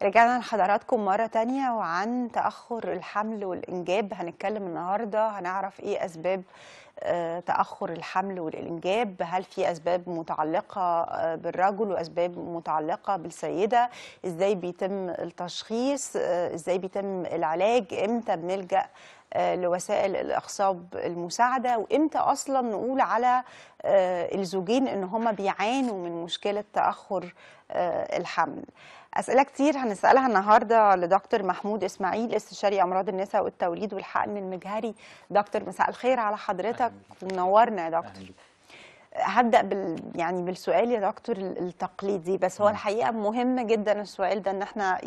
رجعنا لحضراتكم مرة تانية وعن تأخر الحمل والإنجاب. هنتكلم النهاردة، هنعرف إيه أسباب تأخر الحمل والإنجاب. هل في أسباب متعلقة بالرجل وأسباب متعلقة بالسيدة؟ إزاي بيتم التشخيص؟ إزاي بيتم العلاج؟ إمتى بنلجأ لوسائل الإخصاب المساعدة؟ وإمتى أصلا نقول على الزوجين إن هما بيعانوا من مشكلة تأخر الحمل؟ أسئلة كتير هنسألها النهاردة لدكتور محمود إسماعيل، استشاري أمراض النساء والتوليد والحقن المجهري. دكتور مساء الخير على حضرتك ومنورنا يا دكتور. هبدأ بالسؤال يا دكتور التقليدي، بس هو الحقيقة مهم جدا السؤال ده، ان احنا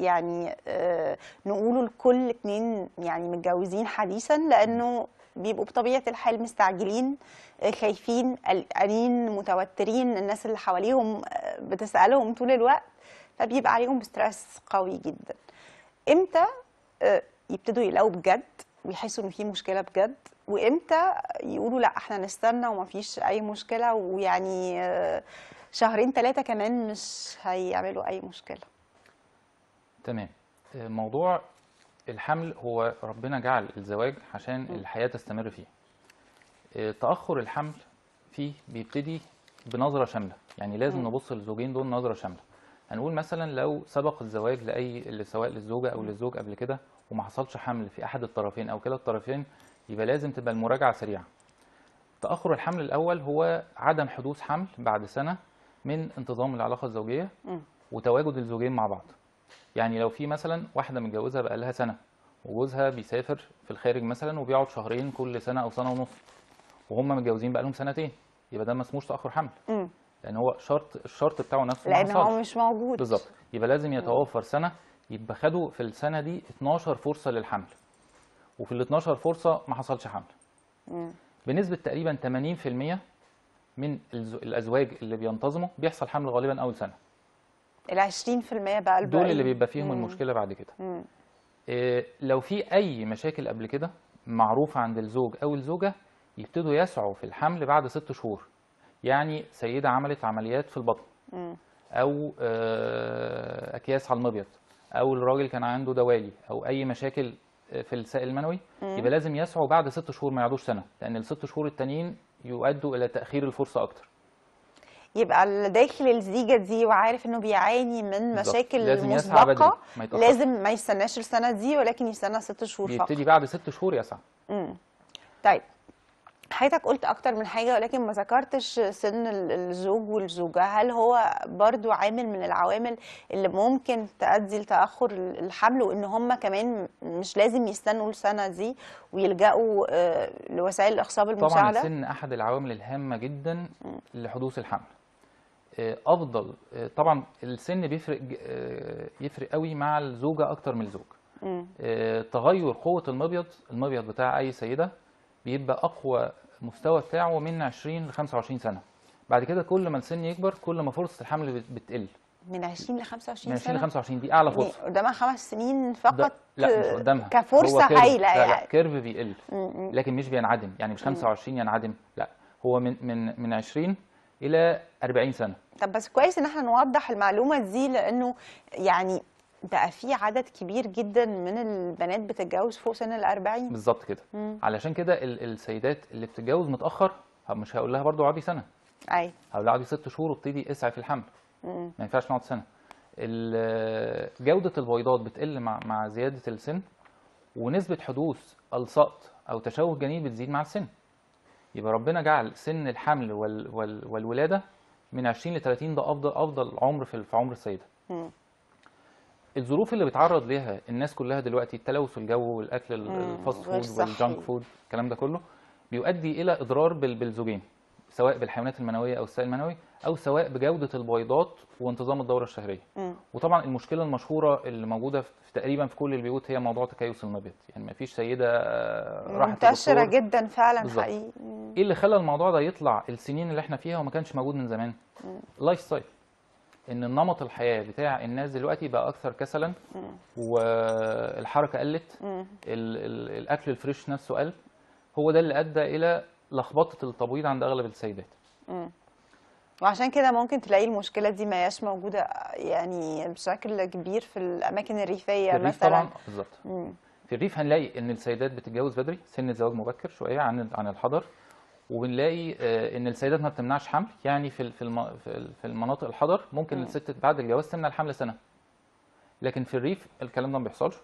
نقوله لكل اتنين متجوزين حديثا، لأنه بيبقوا بطبيعة الحال مستعجلين، خايفين، قلقانين، متوترين، الناس اللي حواليهم بتسألهم طول الوقت، فبيبقى عليهم ستريس قوي جدا. امتى يبتدوا يلاقوا بجد ويحسوا ان في مشكله بجد، وامتى يقولوا لا احنا نستنى ومفيش اي مشكله، شهرين 3 كمان مش هيعملوا اي مشكله؟ تمام. موضوع الحمل هو ربنا جعل الزواج عشان الحياه تستمر فيه. تاخر الحمل فيه بيبتدي بنظره شامله، يعني لازم نبص للزوجين دول نظره شامله. هنقول مثلا لو سبق الزواج سواء للزوجه او للزوج قبل كده وما حصلش حمل في احد الطرفين او كلا الطرفين، يبقى لازم تبقى المراجعه سريعه. تاخر الحمل الاول هو عدم حدوث حمل بعد سنه من انتظام العلاقه الزوجيه وتواجد الزوجين مع بعض. يعني لو في مثلا واحده متجوزه بقى لها سنه وجوزها بيسافر في الخارج مثلا وبيقعد شهرين كل سنه او سنه ونص، وهم متجوزين بقى لهم سنتين، يبقى ده ما اسموش تاخر حمل، لان هو الشرط بتاعه نفسه لان هو مش موجود بالظبط. يبقى لازم يتوفر سنه، يبقى خدوا في السنه دي 12 فرصه للحمل، وفي ال 12 فرصه ما حصلش حمل. بنسبه تقريبا 80% من الازواج اللي بينتظموا بيحصل حمل غالبا اول سنه. ال 20% بقى الباقي دول اللي بيبقى فيهم المشكله بعد كده. لو في اي مشاكل قبل كده معروفه عند الزوج او الزوجه، يبتدوا يسعوا في الحمل بعد 6 شهور. يعني سيده عملت عمليات في البطن او اكياس على المبيض، او الراجل كان عنده دوالي او اي مشاكل في السائل المنوي، يبقى لازم يسعوا بعد 6 شهور، ما يقعدوش سنه، لان ال6 شهور التانيين يؤدوا الى تاخير الفرصه اكتر. يبقى اللي داخل الزيجه دي وعارف انه بيعاني من مشاكل لازم مسبقه لازم ما يستناش السنه دي، ولكن يستنى 6 شهور فقط. بيبتدي بعد 6 شهور يسعى. طيب، حضرتك قلت اكتر من حاجه ولكن ما ذكرتش سن الزوج والزوجه. هل هو برضو عامل من العوامل اللي ممكن تؤدي لتاخر الحمل، وان هم كمان مش لازم يستنوا السنه دي ويلجأوا لوسائل الاخصاب المساعده؟ طبعا السن احد العوامل الهامه جدا لحدوث الحمل. طبعا السن يفرق قوي مع الزوجه اكتر من الزوج. تغير قوه المبيض بتاع اي سيده بيبقى اقوى مستوى بتاعه من 20 ل 25 سنه. بعد كده كل ما السن يكبر كل ما فرصه الحمل بتقل. من 20 ل 25 سنه؟ من 20 ل 25 دي اعلى فرصه. قدامها 5 سنين فقط؟ لا مش قدامها، كفرصه هايله يعني. لا كيرف بيقل لكن مش بينعدم، يعني مش 25 ينعدم، لا هو من 20 الى 40 سنه. طب بس كويس ان احنا نوضح المعلومه دي، لانه بقى في عدد كبير جدا من البنات بتتجوز فوق سن ال40. بالظبط كده. علشان كده السيدات اللي بتتجوز متاخر مش هقول لها برضو اقعدي سنه، ايوه هقول لها اقعدي 6 شهور وابتدي اسعي في الحمل. ما ينفعش نقعد سنه. جوده البويضات بتقل مع زياده السن، ونسبه حدوث السقط او تشوه جنين بتزيد مع السن. يبقى ربنا جعل سن الحمل والولاده من 20 ل 30، ده افضل عمر في عمر السيده. الظروف اللي بيتعرض ليها الناس كلها دلوقتي، التلوث الجو والاكل الفاست فود والجانك فود، الكلام ده كله بيؤدي الى اضرار بالزوجين، سواء بالحيوانات المنويه او السائل المنوي، او سواء بجوده البويضات وانتظام الدوره الشهريه. وطبعا المشكله المشهوره اللي موجوده تقريبا في كل البيوت هي موضوع تكيس المبيض. يعني ما فيش سيده راحت منتشره جدا فعلا بالزبط. حقيقي. ايه اللي خلى الموضوع ده يطلع السنين اللي احنا فيها وما كانش موجود من زمان؟ اللايف ستايل. ان النمط الحياه بتاع الناس دلوقتي بقى اكثر كسلا، والحركه قلت، الاكل الفريش نفسه قل. هو ده اللي ادى الى لخبطه التبويض عند اغلب السيدات. وعشان كده ممكن تلاقي المشكلة دي ما هياش موجودة يعني بشكل كبير في الأماكن الريفية في الريف مثلا. طبعا بالظبط. في الريف هنلاقي ان السيدات بتتجوز بدري، سن الزواج مبكر شويه عن الحضر. وبنلاقي ان السيدات ما بتمنعش حمل، يعني في المناطق الحضر ممكن الست بعد الجواز تمنع الحمل سنه، لكن في الريف الكلام ده ما بيحصلش.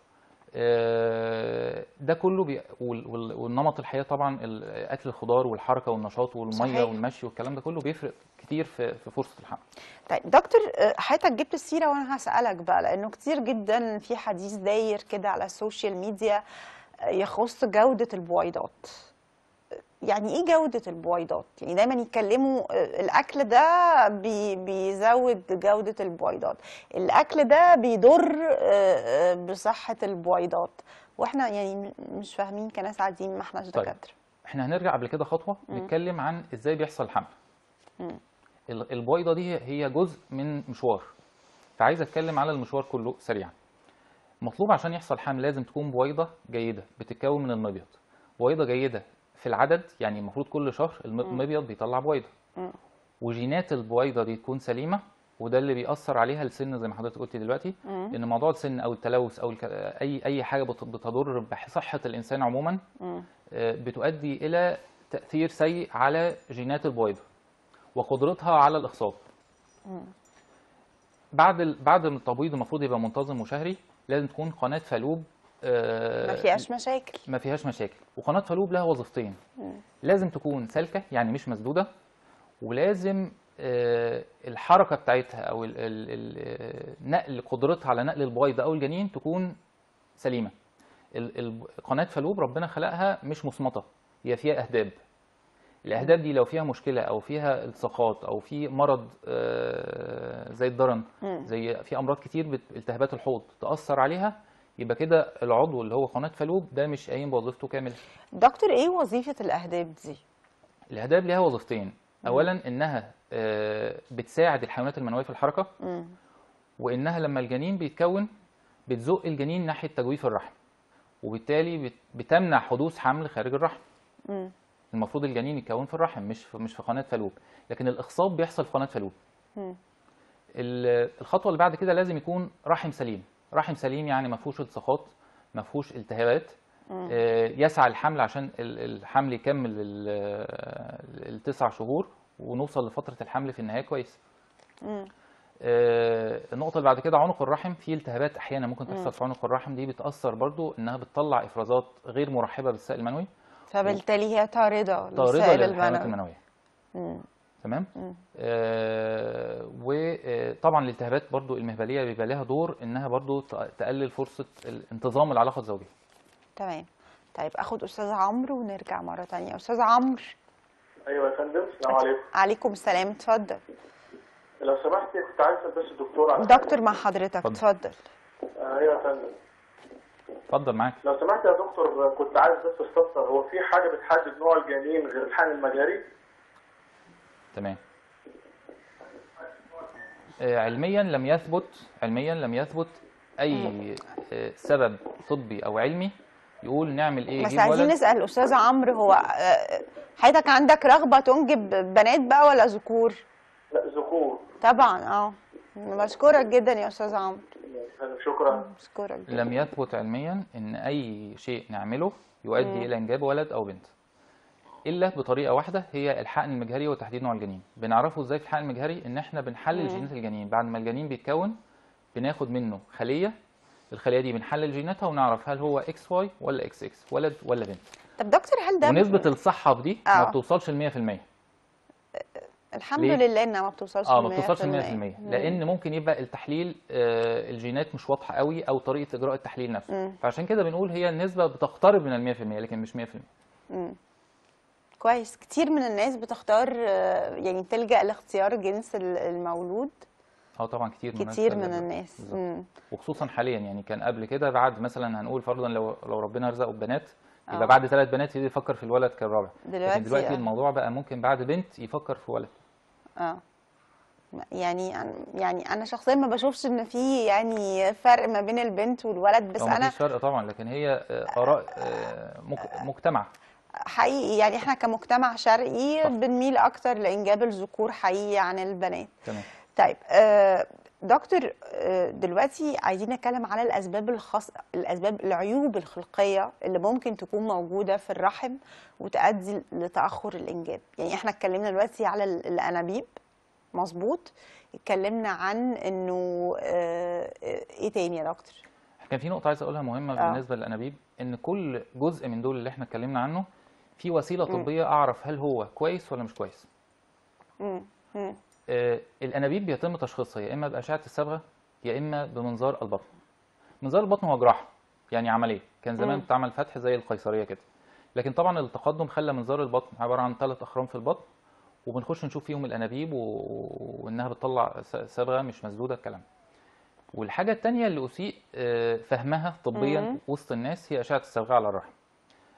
ده كله والنمط الحياه طبعا، اكل الخضار والحركه والنشاط والميه صحيح. والمشي والكلام ده كله بيفرق كتير في فرصه الحمل. طيب دكتور، حضرتك جبت السيرة وأنا هسألك بقى، لأنه كتير جدا في حديث داير كده على السوشيال ميديا يخص جودة البويضات. يعني ايه جودة البويضات؟ يعني دايما يتكلموا الاكل ده بيزود جودة البويضات، الاكل ده بيضر بصحة البويضات، واحنا يعني مش فاهمين كناس عاديين، ما احناش طيب دكاترة. احنا هنرجع قبل كده خطوه نتكلم عن ازاي بيحصل الحمل. البويضه دي هي جزء من مشوار، فعايز اتكلم على المشوار كله سريعا. مطلوب عشان يحصل حمل لازم تكون بويضه جيده بتتكون من المبيض، بويضه جيده في العدد، يعني المفروض كل شهر المبيض بيطلع بويضه، وجينات البويضه دي تكون سليمه، وده اللي بيأثر عليها السن زي ما حضرتك قلتي دلوقتي. ان موضوع السن او التلوث او اي حاجه بتضر بصحه الانسان عموما بتؤدي الى تأثير سيء على جينات البويضه وقدرتها على الاخصاب. بعد ما التبويض المفروض يبقى منتظم وشهري، لازم تكون قناه فالوب ما فيهاش مشاكل. ما فيهاش مشاكل. وقناه فالوب لها وظيفتين، لازم تكون سالكه يعني مش مسدوده، ولازم الحركه بتاعتها او نقل قدرتها على نقل البويضه او الجنين تكون سليمه. قناه فالوب ربنا خلقها مش مصمته، هي فيها اهداب. الاهداب دي لو فيها مشكله او فيها التصاقات او في مرض زي الضرن، زي في امراض كتير التهابات الحوض تاثر عليها، يبقى كده العضو اللي هو قناه فالوب ده مش قايم بوظيفته كامل. دكتور، ايه وظيفة الاهداب دي؟ الاهداب ليها وظيفتين. اولا انها بتساعد الحيوانات المنويه في الحركه، وانها لما الجنين بيتكون بتزق الجنين ناحيه تجويف الرحم، وبالتالي بتمنع حدوث حمل خارج الرحم. المفروض الجنين يتكون في الرحم مش في قناه فالوب، لكن الاخصاب بيحصل في قناه فالوب. الخطوه اللي بعد كده لازم يكون رحم سليم. رحم سليم يعني ما فيهوش التصاقات، ما فيهوش التهابات، يسعى الحمل عشان الحمل يكمل ال9 شهور ونوصل لفتره الحمل في النهايه كويس. النقطه اللي بعد كده عنق الرحم، فيه التهابات احيانا ممكن تحصل في عنق الرحم، دي بتاثر برضو انها بتطلع افرازات غير مرحبه بالسائل المنوي، فبالتالي هي طاردة للسائل للحيوانات المنوي. المنويه. تمام. وطبعا الالتهابات برضو المهبليه بيبقى لها دور انها برضو تقلل فرصه انتظام العلاقه الزوجيه. تمام. طيب اخد استاذ عمرو ونرجع مره ثانيه. استاذ عمرو. ايوه يا فندم، السلام عليكم. عليكم السلام، اتفضل. لو سمحتي كنت عايز بس الدكتور على دكتور مع حضرتك، اتفضل. ايوه يا فندم. اتفضل معاك. لو سمحت يا دكتور، كنت عايز بس استفسر، هو في حاجه بتحدد نوع الجنين غير الحقن المجهري؟ تمام. علميا لم يثبت اي سبب طبي او علمي يقول نعمل ايه. بس عايزين نسال الاستاذ عمرو، هو حضرتك عندك رغبه تنجب بنات بقى ولا ذكور؟ لا ذكور طبعا. بشكرك جدا يا استاذ عمرو. شكرا. بشكرك جدا. لم يثبت علميا ان اي شيء نعمله يؤدي الى انجاب ولد او بنت، الا بطريقه واحده، هي الحقن المجهري وتحديد نوع الجنين. بنعرفه ازاي في الحقن المجهري؟ ان احنا بنحلل جينات الجنين بعد ما الجنين بيتكون، بناخد منه خليه، الخليه دي بنحلل جيناتها ونعرف هل هو اكس واي ولا اكس اكس، ولد ولا بنت. طب دكتور، هل ده ونسبه الصحه في دي ما بتوصلش ل 100%. الحمد لله انها ما بتوصلش ل 100%. ما بتوصلش ل 100%، لان ممكن يبقى التحليل الجينات مش واضحه قوي او طريقه اجراء التحليل نفسه. فعشان كده بنقول هي النسبه بتقترب من ال 100% لكن مش 100%. كويس. كتير من الناس بتختار يعني تلجأ لاختيار جنس المولود. طبعا كتير من الناس. وخصوصا حاليا، يعني كان قبل كده بعد مثلا هنقول فرضا لو ربنا رزقه ببنات، يبقى بعد 3 بنات يبتدي يفكر في الولد كالرابع. لكن دلوقتي الموضوع بقى ممكن بعد بنت يفكر في ولد. يعني انا شخصيا ما بشوفش ان في يعني فرق ما بين البنت والولد، بس انا مفيش فرق طبعا، لكن هي اراء مجتمع. حقيقي يعني احنا كمجتمع شرقي صح. بنميل اكتر لانجاب الذكور حقيقي عن البنات. تمام. طيب دكتور، دلوقتي عايزين نتكلم على الاسباب العيوب الخلقيه اللي ممكن تكون موجوده في الرحم وتؤدي لتاخر الانجاب. يعني احنا اتكلمنا دلوقتي على الانابيب، مظبوط، اتكلمنا عن انه ايه تاني يا دكتور؟ كان في نقطة عايز أقولها مهمة بالنسبة للأنابيب، إن كل جزء من دول اللي إحنا اتكلمنا عنه في وسيلة طبية أعرف هل هو كويس ولا مش كويس. الأنابيب بيتم تشخيصها يا إما بأشعة الصبغة يا إما بمنظار البطن. منظار البطن هو جراحة، يعني عملية، كان زمان بتعمل فتح زي القيصرية كده. لكن طبعا التقدم خلى منظار البطن عبارة عن 3 أخرام في البطن، وبنخش نشوف فيهم الأنابيب وإنها بتطلع صبغة مش مسدودة الكلام. والحاجة التانية اللي أسيء فهمها طبيا وسط الناس هي أشعة الصبغة على الرحم.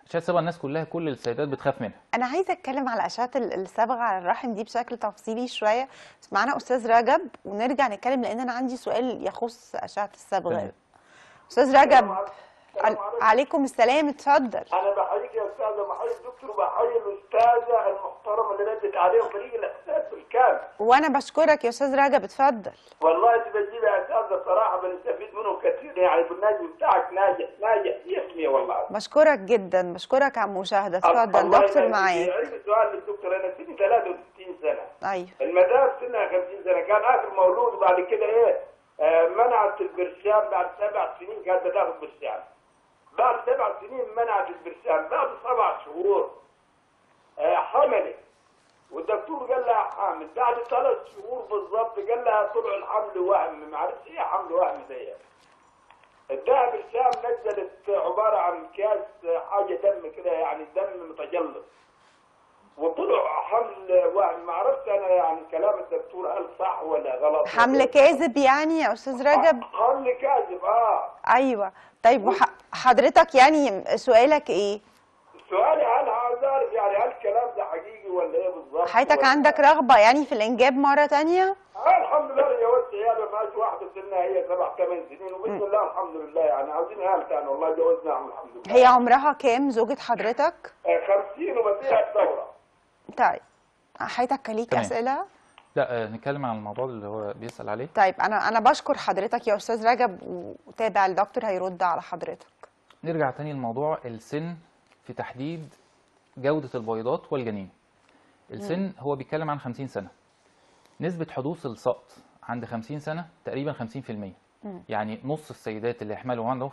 أشعة الصبغة الناس كلها، كل السيدات بتخاف منها. أنا عايزة أتكلم على أشعة الصبغة على الرحم دي بشكل تفصيلي شوية، بس معانا أستاذ رجب ونرجع نتكلم لأن أنا عندي سؤال يخص أشعة الصبغة. أستاذ رجب، عليكم السلام، اتفضل. أنا بحييك يا أستاذة، بحيي الدكتور وبحيي الأستاذة المحترمة اللي ردت عليهم فريق الإحساس بالكامل. وأنا بشكرك يا أستاذ رجب، اتفضل. والله أنت بتجيب يا أستاذة بصراحة بنستفيد منهم كثير، يعني البرنامج بتاعك ناجح 100% والله. بشكرك جدا، بشكرك على المشاهدة، اتفضل دكتور معاك. عندي سؤال للدكتور، أنا سني 63 سنة. أيوه. المدام سنها 50 سنة، كان آخر مولود وبعد كده إيه منعت البرشام بعد 7 سنين، كانت بتاخد برشام. بعد 7 سنين منعت البرشام، بعد 7 شهور حملت والدكتور قال لها حامل، بعد 3 شهور بالظبط قال لها طلع الحمل وهم، ما عرفتش ايه حمل وهم دي. اداها برشام، نزلت عباره عن كاس حاجه دم كده، يعني دم متجلط، وطلع حمل وهم. ما عرفت انا يعني كلام الدكتور هل صح ولا غلط. حمل كاذب يعني يا استاذ رجب؟ حمل كاذب ايوه. طيب حضرتك يعني سؤالك ايه؟ سؤالي هل عايز اعرف يعني هل الكلام ده حقيقي ولا ايه بالظبط؟ حضرتك عندك رغبه يعني في الانجاب مره ثانيه؟ الحمد لله، انا جوزت عيالي، معاش واحده سنها هي 7 8 سنين وباذن الله الحمد لله، يعني عاوزين عيال ثاني والله، جوزناهم الحمد لله. هي عمرها كام زوجة حضرتك؟ 50 وبديها الدوره. طيب حضرتك كان ليك اسئله؟ لا، نتكلم عن الموضوع اللي هو بيسأل عليه. طيب انا بشكر حضرتك يا استاذ رجب، وتابع الدكتور هيرد على حضرتك. نرجع تاني لموضوع السن في تحديد جودة البويضات والجنين. السن هو بيتكلم عن 50 سنة. نسبة حدوث السقط عند 50 سنة تقريبا 50%. يعني نص السيدات اللي يحملوا عندهم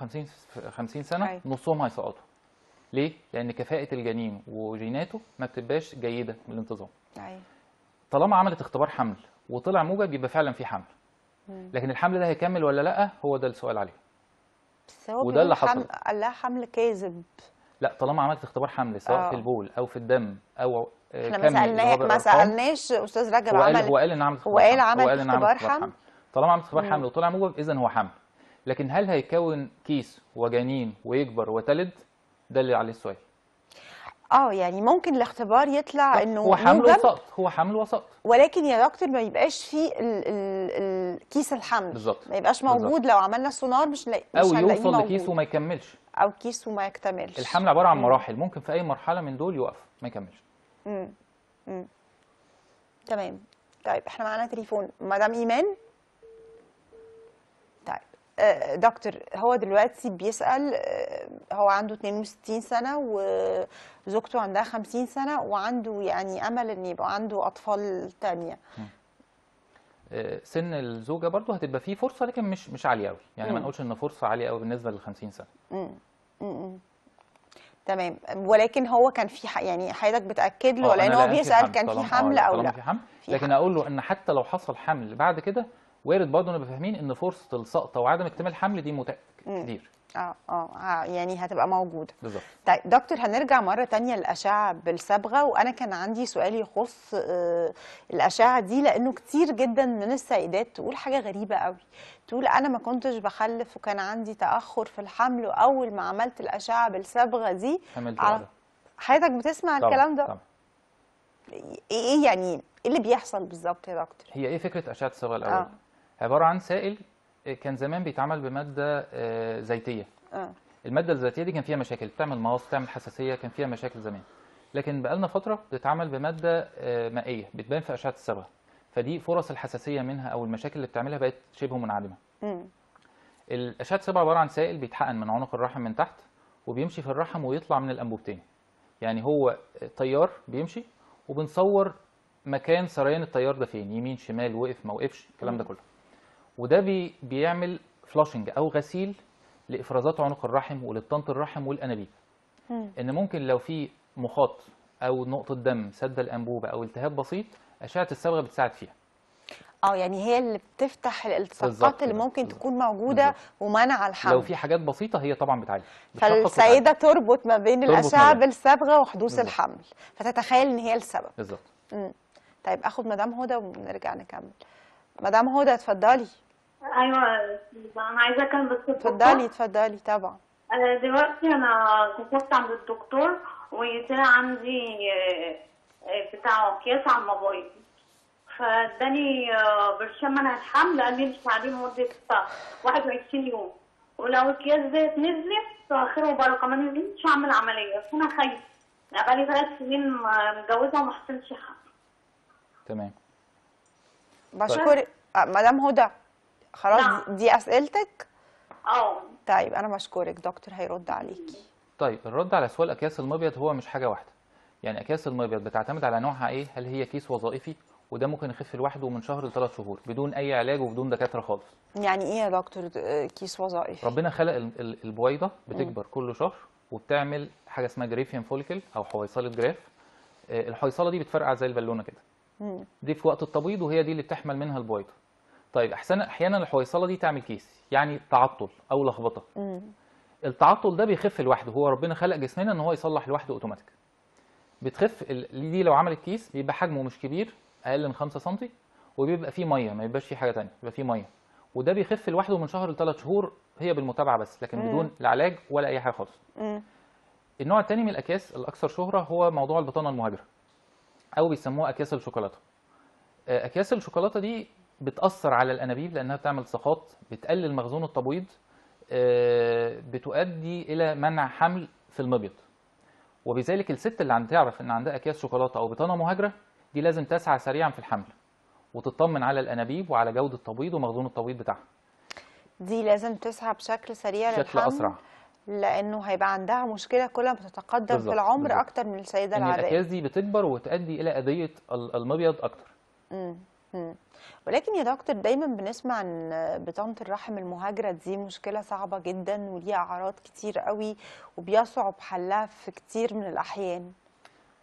50 سنة نصهم هيسقطوا. ليه؟ لأن كفاءة الجنين وجيناته ما بتبقاش جيدة بالانتظام. طالما عملت اختبار حمل وطلع موجب يبقى فعلا في حمل. لكن الحمل ده هيكمل ولا لا؟ هو ده السؤال عليه. بس هو وده اللي حصل. قال لها حمل كاذب. لا، طالما عملت اختبار حمل سواء في البول او في الدم او احنا ما سالناش استاذ رجب هو قال ان عملت اختبار حمل. طالما عملت اختبار حمل وطلع موجب اذا هو حمل. لكن هل هيكون كيس وجنين ويكبر وتلد؟ ده اللي عليه السؤال. يعني ممكن الاختبار يطلع انه هو حمل وسقط، هو حمل وسقط، ولكن يا دكتور ما يبقاش فيه كيس الحمل بالظبط، ما يبقاش موجود. بالزبط. لو عملنا سونار مش او يوصل لكيس وما يكملش، او كيس وما يكتملش. الحمل عباره عن مراحل، ممكن في اي مرحله من دول يقف ما يكملش. تمام. طيب احنا معانا تليفون مدام ايمان. طيب دكتور، هو دلوقتي بيسأل، هو عنده 62 سنة وزوجته عندها 50 سنة وعنده يعني أمل إن يبقى عنده أطفال تانية. سن الزوجة برضه هتبقى فيه فرصة لكن مش عالية قوي، يعني ما نقولش إن فرصة عالية قوي بالنسبة لل 50 سنة. تمام. ولكن هو كان في يعني حضرتك بتأكد له لأن هو بيسأل كان في حمل أو لا؟ في حمل، لكن أقول له إن حتى لو حصل حمل بعد كده وارد برضه نبقى فاهمين ان فرصه السقط وعدم اكتمال الحمل دي كتير. يعني هتبقى موجوده بالظبط. طيب دكتور، هنرجع مره ثانيه للاشعه بالصبغه، وانا كان عندي سؤال يخص الاشعه دي، لانه كتير جدا من السيدات تقول حاجه غريبه قوي، تقول انا ما كنتش بخلف وكان عندي تاخر في الحمل، واول ما عملت الاشعه بالصبغه دي حضرتك بتسمع طبعا. الكلام ده؟ طبعا. ايه يعني ايه اللي بيحصل بالظبط يا دكتور؟ هي ايه فكره اشعه الصبغه الاول؟ عباره عن سائل كان زمان بيتعمل بماده زيتيه. الماده الذاتيه دي كان فيها مشاكل، بتعمل مغص، بتعمل حساسيه، كان فيها مشاكل زمان. لكن بقالنا فتره بتتعمل بماده مائيه بتبان في اشعه الصبغه، فدي فرص الحساسيه منها او المشاكل اللي بتعملها بقت شبه منعدمه. الاشعه الصبغه عباره عن سائل بيتحقن من عنق الرحم من تحت وبيمشي في الرحم ويطلع من الانبوبتين. يعني هو تيار بيمشي وبنصور مكان سريان التيار ده فين، يمين شمال، وقف ما وقفش، الكلام ده كله. وده بيعمل فلاشنج او غسيل لافرازات عنق الرحم ولبطانه الرحم والانابيب. ان ممكن لو في مخاط او نقطه دم سد الانبوبه او التهاب بسيط، اشعه الصبغه بتساعد فيها. يعني هي اللي بتفتح الالتصاقات بالظبط اللي كده، ممكن بالظبط. تكون موجوده بالظبط. ومنع لو الحمل. في حاجات بسيطه هي طبعا بتعالج، بتشخص فالسيده وتعالج. تربط ما بين تربط ما الاشعه بين. بالصبغه وحدوث بالظبط. الحمل، فتتخيل ان هي السبب. بالظبط. طيب اخد مدام هدى ونرجع نكمل. مدام هدى اتفضلي. ايوه، انا عايزه اكلم بس اتفضلي اتفضلي طبعا. دلوقتي انا كشفت عند الدكتور وطلع عندي بتاع اكياس على الموبايل، فاداني برشام منع الحمل، قال لي امشي عليه لمده 21 يوم، ولو الاكياس ديت نزلت خير وبركه، ما نزلتش اعمل عمليه. فانا خايفه، يعني بقالي 3 سنين متجوزه وما حصلش حمل. تمام. بشكرك مدام هدى. خلاص نعم. دي اسئلتك. اه طيب انا بشكرك، دكتور هيرد عليكي. طيب الرد على سؤال اكياس المبيض هو مش حاجه واحده. يعني اكياس المبيض بتعتمد على نوعها ايه، هل هي كيس وظائفي وده ممكن يخف لوحده من شهر ل3 شهور بدون اي علاج وبدون دكاتره خالص. يعني ايه يا دكتور كيس وظائفي؟ ربنا خلق البويضه بتكبر كل شهر وبتعمل حاجه اسمها جريفيان فوليكل او حويصله جراف. الحويصله دي بتفرقع زي البالونه كده. دي في وقت التبويض وهي دي اللي بتحمل منها البويضه. طيب احيانا الحويصله دي تعمل كيس، يعني تعطل او لخبطه. التعطل ده بيخف لوحده، هو ربنا خلق جسمنا ان هو يصلح لوحده اوتوماتيك. بتخف دي لو عملت كيس بيبقى حجمه مش كبير، اقل من 5 سم، وبيبقى فيه ميه، ما يبقاش فيه حاجه ثانيه، بيبقى فيه ميه. وده بيخف لوحده من شهر ل3 شهور، هي بالمتابعه بس، لكن بدون لا علاج ولا اي حاجه خالص. النوع الثاني من الاكياس الاكثر شهره هو موضوع البطانه المهاجره، او بيسموها اكياس الشوكولاته. اكياس الشوكولاته دي بتاثر على الانابيب لانها بتعمل سقاط، بتقلل مخزون التبويض، بتؤدي الى منع حمل في المبيض. وبذلك الست اللي تعرف ان عندها اكياس شوكولاته او بطانه مهاجره دي لازم تسعى سريعا في الحمل وتطمن على الانابيب وعلى جوده التبويض ومخزون التبويض بتاعها. دي لازم تسعى بشكل سريع بشكل للحمل اسرع، لانه هيبقى عندها مشكله كل ما تتقدم في العمر بالزبط. اكتر من السيده ان العاديه. الاكياس دي بتكبر وتؤدي الى اذيه المبيض اكتر. ولكن يا دكتور دايما بنسمع ان بطانه الرحم المهاجره دي مشكله صعبه جدا وليها اعراض كتير قوي وبيصعب حلها في كتير من الاحيان.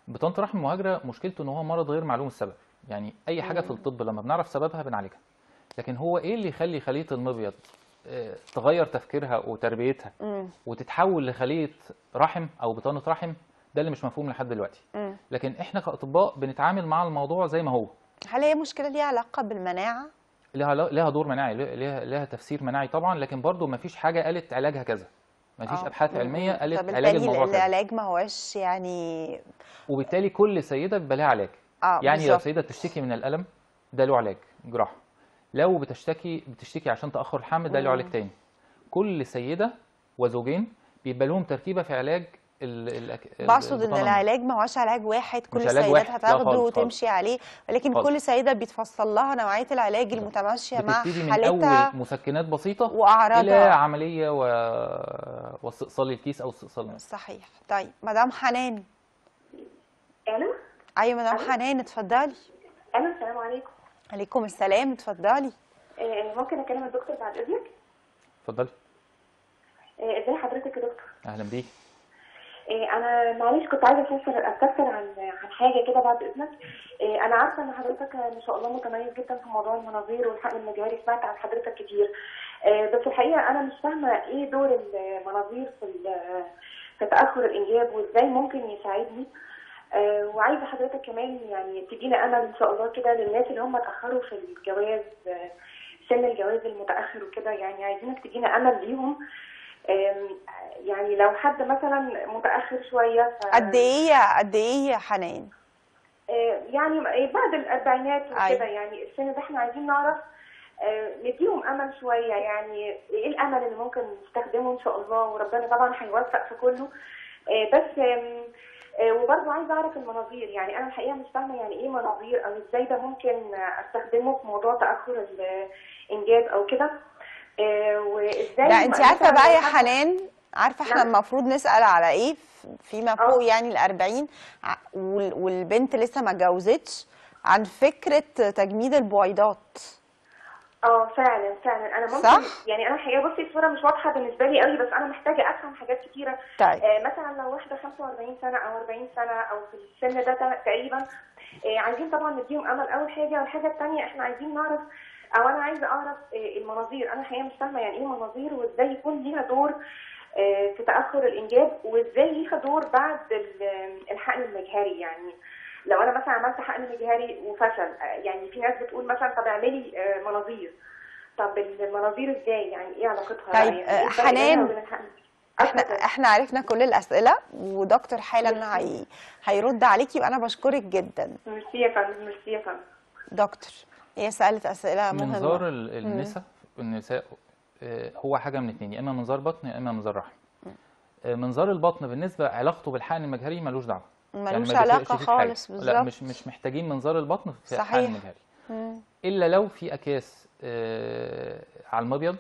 بطانه الرحم المهاجره مشكلته ان هو مرض غير معلوم السبب، يعني اي حاجه في الطب لما بنعرف سببها بنعالجها. لكن هو ايه اللي يخلي خليه المبيض تغير تفكيرها وتربيتها وتتحول لخليه رحم او بطانه رحم؟ ده اللي مش مفهوم لحد دلوقتي. لكن احنا كاطباء بنتعامل مع الموضوع زي ما هو. هل هي مشكله ليها علاقه بالمناعه؟ لها دور مناعي، لها تفسير مناعي طبعا، لكن برضو ما فيش حاجه قالت علاجها كذا، ما فيش ابحاث علميه قالت علاج الموضوع كذا. العلاج ما هوش يعني، وبالتالي كل سيده بيبقى لها علاج. يعني بالزبط. لو سيده بتشتكي من الالم ده له علاج جراحه، لو بتشتكي عشان تاخر الحمل ده له علاج تاني. كل سيده وزوجين بيبقى لهم تركيبه في علاج بقصد ان العلاج ما هوش علاج واحد كل السيدات هتاخده وتمشي عليه، ولكن خالص. كل سيده بيتفصل لها نوعيه العلاج المتماشيه مع حالتها، من اول مسكنات بسيطه واعراضها الى عمليه واستئصال الكيس او استئصال المرض. صحيح. طيب مدام حنان. الو. ايوه مدام حنان اتفضلي. الو السلام عليكم. عليكم السلام اتفضلي. ممكن اكلم الدكتور بعد اذنك؟ اتفضلي. ازي حضرتك يا دكتور؟ اهلا بيك. انا معلش كنت عايزه استفسر عن حاجه كده بعد اذنك. انا عارفه ان حضرتك ما شاء الله متميز جدا في موضوع المناظير والحقن المجهري، سمعت عن حضرتك كتير، بس الحقيقه انا مش فاهمه ايه دور المناظير في تاخر الانجاب وازاي ممكن يساعدني. وعايزه حضرتك كمان يعني تدينا امل ان شاء الله كده للناس اللي هم اتاخروا في الجواز، سن الجواز المتاخر وكده، يعني عايزينك تدينا امل ليهم. يعني لو حد مثلا متاخر شويه قد ايه يا حنان؟ يعني بعد الاربعينات وكده. أيوة. يعني السن ده احنا عايزين نعرف نديهم امل شويه، يعني ايه الامل اللي ممكن نستخدمه ان شاء الله، وربنا طبعا هيوفق في كله. بس وبرضه عايزه اعرف المناظير، يعني انا الحقيقه مش فاهمه يعني ايه مناظير، او ازاي ده ممكن استخدمه في موضوع تاخر الانجاب او كده. وازاي لا انت عارفه مثلا بقى لو يا حد. حنان، عارفه احنا نعم. المفروض نسأل على ايه فيما فوق يعني ال40 والبنت لسه ما اتجوزتش، عن فكرة تجميد البويضات. فعلا فعلا انا ممكن، صح؟ يعني انا الحقيقه بصي الصوره مش واضحه بالنسبه لي قوي، بس انا محتاجه افهم حاجات كتيره. طيب. مثلا لو واحده 45 سنه او 40 سنه او في السن ده تقريبا، عايزين طبعا نديهم امل اول حاجه، والحاجه الثانيه احنا عايزين نعرف، او انا عايزه اعرف المناظير. انا الحقيقه مش فاهمه يعني ايه مناظير، وازاي يكون ليها دور في تاخر الانجاب، وازاي ليها دور بعد الحقن المجهري. يعني لو انا مثلا عملت حقن مجهري وفشل، يعني في ناس بتقول مثلا طب اعملي مناظير. طب المناظير ازاي؟ يعني ايه علاقتها طيب بقى؟ يعني ايه الفرق بينها حنان، وبين الحقن؟ احنا عرفنا كل الأسئلة، ودكتور حالا هيرد عليكي، وانا بشكرك جدا. ميرسي يا فندم، ميرسي يا فندم. دكتور، هي سألت أسئلة مهمة. منظار النساء هو حاجه من اتنين، يا اما منظار بطن يا اما منظار رحم. منظار البطن بالنسبه علاقته بالحقن المجهري ملوش دعوه، ملوش ما علاقة بيفرقش فيه في حاجة. خالص، لا، بالظبط. مش محتاجين منظار البطن في الحقن صحيح. المجهري، الا لو في اكياس على المبيض،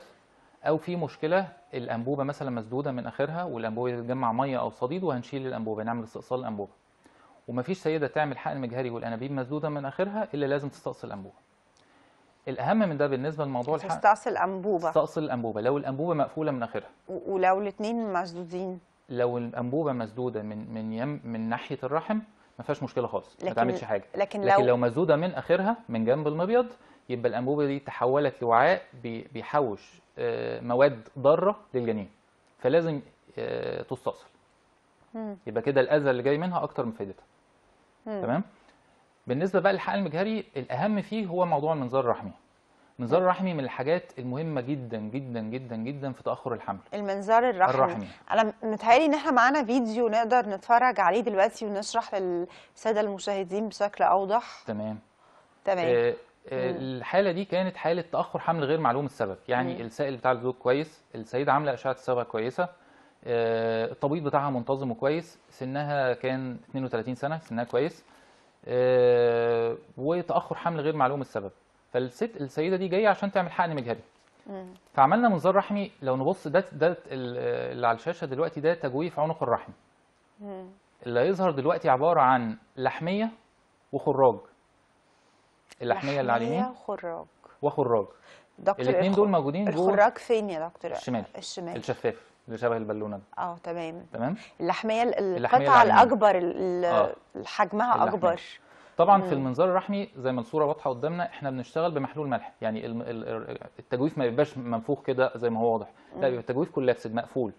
او في مشكله الانبوبه مثلا مسدوده من اخرها، والانبوبه تتجمع ميه او صديد، وهنشيل الانبوبه، نعمل استئصال الانبوبه. ومفيش سيده تعمل حقن مجهري والانابيب مسدوده من اخرها الا لازم تستأصل الانبوبه. الاهم من ده بالنسبه لموضوع الحقن، تستأصل أنبوبة. تستأصل الانبوبه لو الانبوبه مقفوله من اخرها. ولو الاثنين مسدودين؟ لو الانبوبه مسدوده من ناحيه الرحم ما فيهاش مشكله خالص، ما تعملش حاجه. لكن لو مسدوده من اخرها من جنب المبيض، يبقى الانبوبه دي تحولت لوعاء بيحوش مواد ضاره للجنين، فلازم تستأصل. يبقى كده الاذى اللي جاي منها اكتر من فايدتها. تمام. بالنسبه بقى للحقن المجهري، الاهم فيه هو موضوع المنظار الرحمي. المنظار الرحمي من الحاجات المهمه جدا جدا جدا جدا في تاخر الحمل. المنظار الرحمي. انا متهيألي ان احنا معانا فيديو نقدر نتفرج عليه دلوقتي ونشرح للساده المشاهدين بشكل اوضح. تمام. تمام. الحاله دي كانت حاله تاخر حمل غير معلوم السبب، يعني السائل بتاع الزوج كويس، السيده عامله اشعه الصبغه كويسه، التبويض بتاعها منتظم وكويس، سنها كان 32 سنه، سنها كويس، وتاخر حمل غير معلوم السبب. السيده دي جايه عشان تعمل حقن مجهري. فعملنا منظار رحمي. لو نبص ده اللي على الشاشه دلوقتي ده تجويف عنق الرحم. اللي هيظهر دلوقتي عباره عن لحميه وخراج. اللحميه اللي على اليمين وخراج. دكتور، الاثنين دول موجودين جوه. الخراج فين يا دكتور؟ الشمال الشفاف اللي شبه البالونه ده. تمام. اللحميه اللحمية القطعه الاكبر حجمها اكبر. طبعا في المنظار الرحمي زي ما الصوره واضحه قدامنا، احنا بنشتغل بمحلول ملح، يعني التجويف ما بيبقاش منفوخ كده زي ما هو واضح، لا بيبقى التجويف كولاكسد مقفول.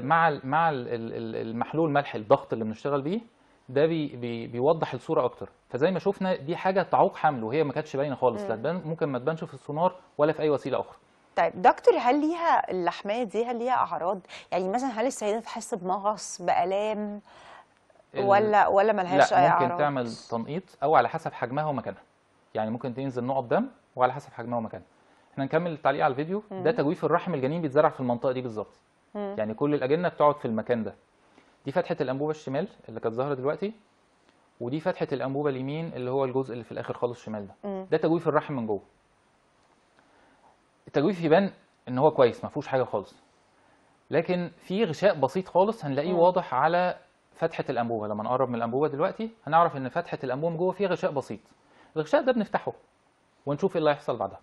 مع المحلول ملح الضغط اللي بنشتغل بيه ده بيوضح الصوره اكتر. فزي ما شفنا دي حاجه تعوق حمل، وهي ما كانتش باينه خالص، لا تبان، ممكن ما تبانش في السونار ولا في اي وسيله اخرى. طيب دكتور، هل ليها اللحميه دي هل ليها اعراض؟ يعني مثلا هل السيده تحس بمغص، بالام، ولا ملهاش اي اعراض؟ لا، ممكن تعمل تنقيط، او على حسب حجمها ومكانها. يعني ممكن تنزل نقط دم، وعلى حسب حجمها ومكانها. احنا نكمل التعليق على الفيديو. ده تجويف الرحم، الجنين بيتزرع في المنطقه دي بالظبط. يعني كل الاجنه بتقعد في المكان ده. دي فتحه الانبوبه الشمال اللي كانت ظاهره دلوقتي، ودي فتحه الانبوبه اليمين اللي هو الجزء اللي في الاخر خالص الشمال ده. ده تجويف الرحم من جوه. التجويف يبان ان هو كويس، ما فيهوش حاجه خالص، لكن في غشاء بسيط خالص هنلاقيه واضح على فتحه الانبوبه. لما نقرب من الانبوبه دلوقتي هنعرف ان فتحه الانبوبه من جوه فيها غشاء بسيط. الغشاء ده بنفتحه ونشوف ايه اللي هيحصل بعدها.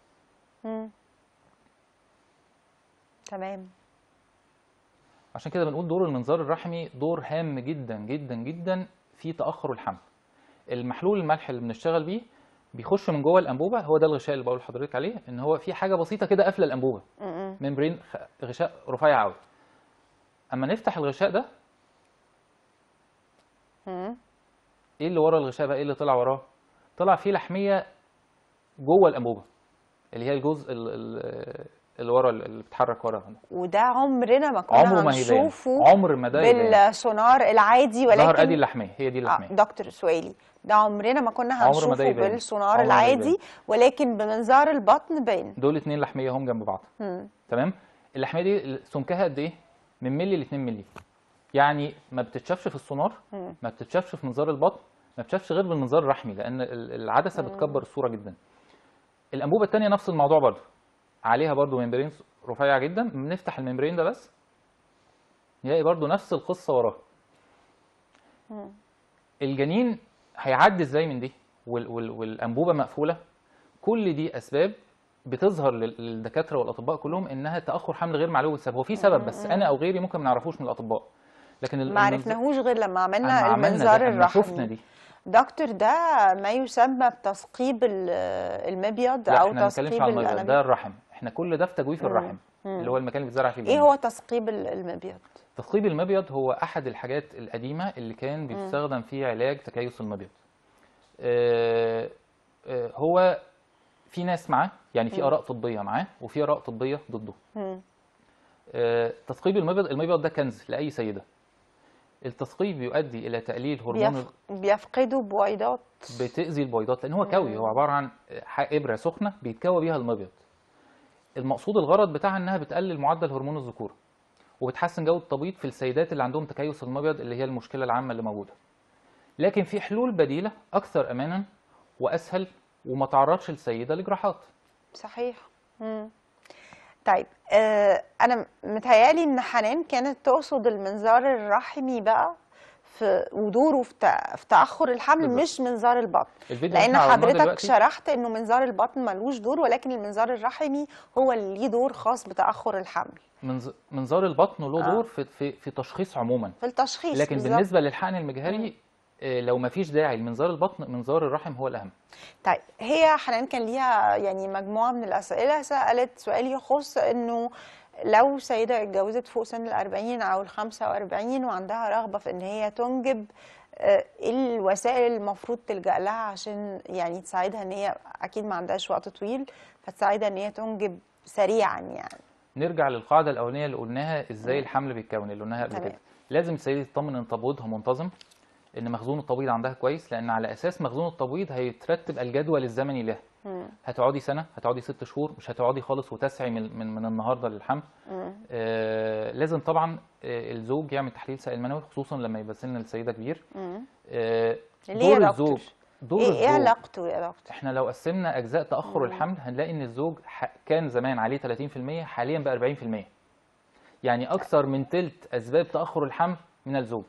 تمام. عشان كده بنقول دور المنظار الرحمي دور هام جدا جدا جدا في تاخر الحمل. المحلول الملح اللي بنشتغل بيه بيخش من جوه الانبوبه، هو ده الغشاء اللي بقول لحضرتك عليه، ان هو في حاجه بسيطه كده قافله الانبوبه، ممبرين، غشاء رفيع قوي. اما نفتح الغشاء ده، ايه اللي ورا الغشاء بقى؟ ايه اللي طلع وراه؟ طلع فيه لحميه جوه الانبوبه، اللي هي الجزء اللي ورا اللي بتتحرك ورا هنا. وده عمرنا ما كنا عمره ما هيبان، هنشوفه عمر ما ده يبان. بالسونار العادي، ظهر ولكن ادي اللحميه، هي دي اللحميه. دكتور سويلي، ده عمرنا ما كنا عمر ما هنشوفه ده يبان. بالسونار عمر ما ده العادي، يبان. ولكن بمنظار البطن باين. دول 2 لحميه هم جنب بعض. تمام. اللحميه دي سمكها قد ايه؟ من ملي ل 2 ملي. يعني ما بتتشافش في السونار، ما بتتشافش في منظار البطن، ما بتتشافش غير بالمنظار الرحمي، لان العدسه بتكبر الصوره جدا. الانبوبه الثانيه نفس الموضوع برضه، عليها برضه ممبرين رفيع جدا، بنفتح الممبرين ده بس نلاقي برضه نفس القصه وراه. الجنين هيعدي ازاي من دي والانبوبه مقفوله؟ كل دي اسباب بتظهر للدكاتره والاطباء كلهم انها تاخر حمل غير معلوم السبب. هو في سبب بس انا او غيري ممكن ما نعرفوش من الاطباء، لكن ما عرفناهوش غير لما عملنا عملنا المنظار ده، أما شفنا الرحمي. دي. دكتور، ده ما يسمى بتثقيب المبيض لا، او احنا ما بنتكلمش تثقيب على المبيض، ده الانابيب. الرحم. احنا كل ده في تجويف الرحم اللي هو المكان اللي بيتزرع فيه الجنين. ايه هو تثقيب المبيض؟ تثقيب المبيض هو احد الحاجات القديمه اللي كان بيستخدم في علاج تكيس المبيض. هو في ناس معاه، يعني في اراء طبيه معاه وفي اراء طبيه ضده. تثقيب المبيض ده كنز لاي سيده. التثقيب يؤدي الى تقليل هرمون بيفقدوا بويضات، بتاذي البويضات، لان هو كوي، هو عباره عن ابره سخنه بيتكوى بيها المبيض. المقصود الغرض بتاعها انها بتقلل معدل هرمون الذكوره وبتحسن جوده التبويض في السيدات اللي عندهم تكيس المبيض، اللي هي المشكله العامه اللي موجوده. لكن في حلول بديله اكثر امانا واسهل وما تعرضش السيده لجراحات. صحيح. طيب، انا متهيالي ان حنان كانت تقصد المنظار الرحمي بقى ودوره في تاخر الحمل بالظبط. مش منظار البطن، الفيديو لان اللي احنا عرضناه حضرتك دلوقتي شرحت انه منظار البطن ملوش دور، ولكن المنظار الرحمي هو اللي ليه دور خاص بتاخر الحمل. منظار البطن له دور في تشخيص عموما، في التشخيص. لكن بالزبط. بالنسبه للحقن المجهري لو ما فيش داعي لمنظار البطن، منظار الرحم هو الاهم. طيب، هي حنان كان ليها يعني مجموعه من الاسئله، سالت سؤال يخص انه لو سيده اتجوزت فوق سن ال40 او ال45 وعندها رغبه في ان هي تنجب، ايه الوسائل المفروض تلجأ لها عشان يعني تساعدها ان هي اكيد ما عندهاش وقت طويل، فتساعدها ان هي تنجب سريعا يعني؟ نرجع للقاعده الاولانيه اللي قلناها، ازاي الحمل بيتكون، اللي قلناها قبل كده. لازم السيده تطمن ان تبويضها منتظم، ان مخزون التبويض عندها كويس، لان على اساس مخزون التبويض هيترتب الجدول الزمني له. هتقعدي سنه، هتقعدي 6 شهور، مش هتقعدي خالص وتسعي من النهارده للحمل. لازم طبعا الزوج يعمل تحليل سائل منوي، خصوصا لما يبقى سن السيده كبير. دور الزوج، ايه علاقته يا دكتور؟ احنا لو قسمنا اجزاء تاخر الحمل هنلاقي ان الزوج كان زمان عليه 30%، حاليا بقى 40%. يعني اكثر من ثلث اسباب تاخر الحمل من الزوج.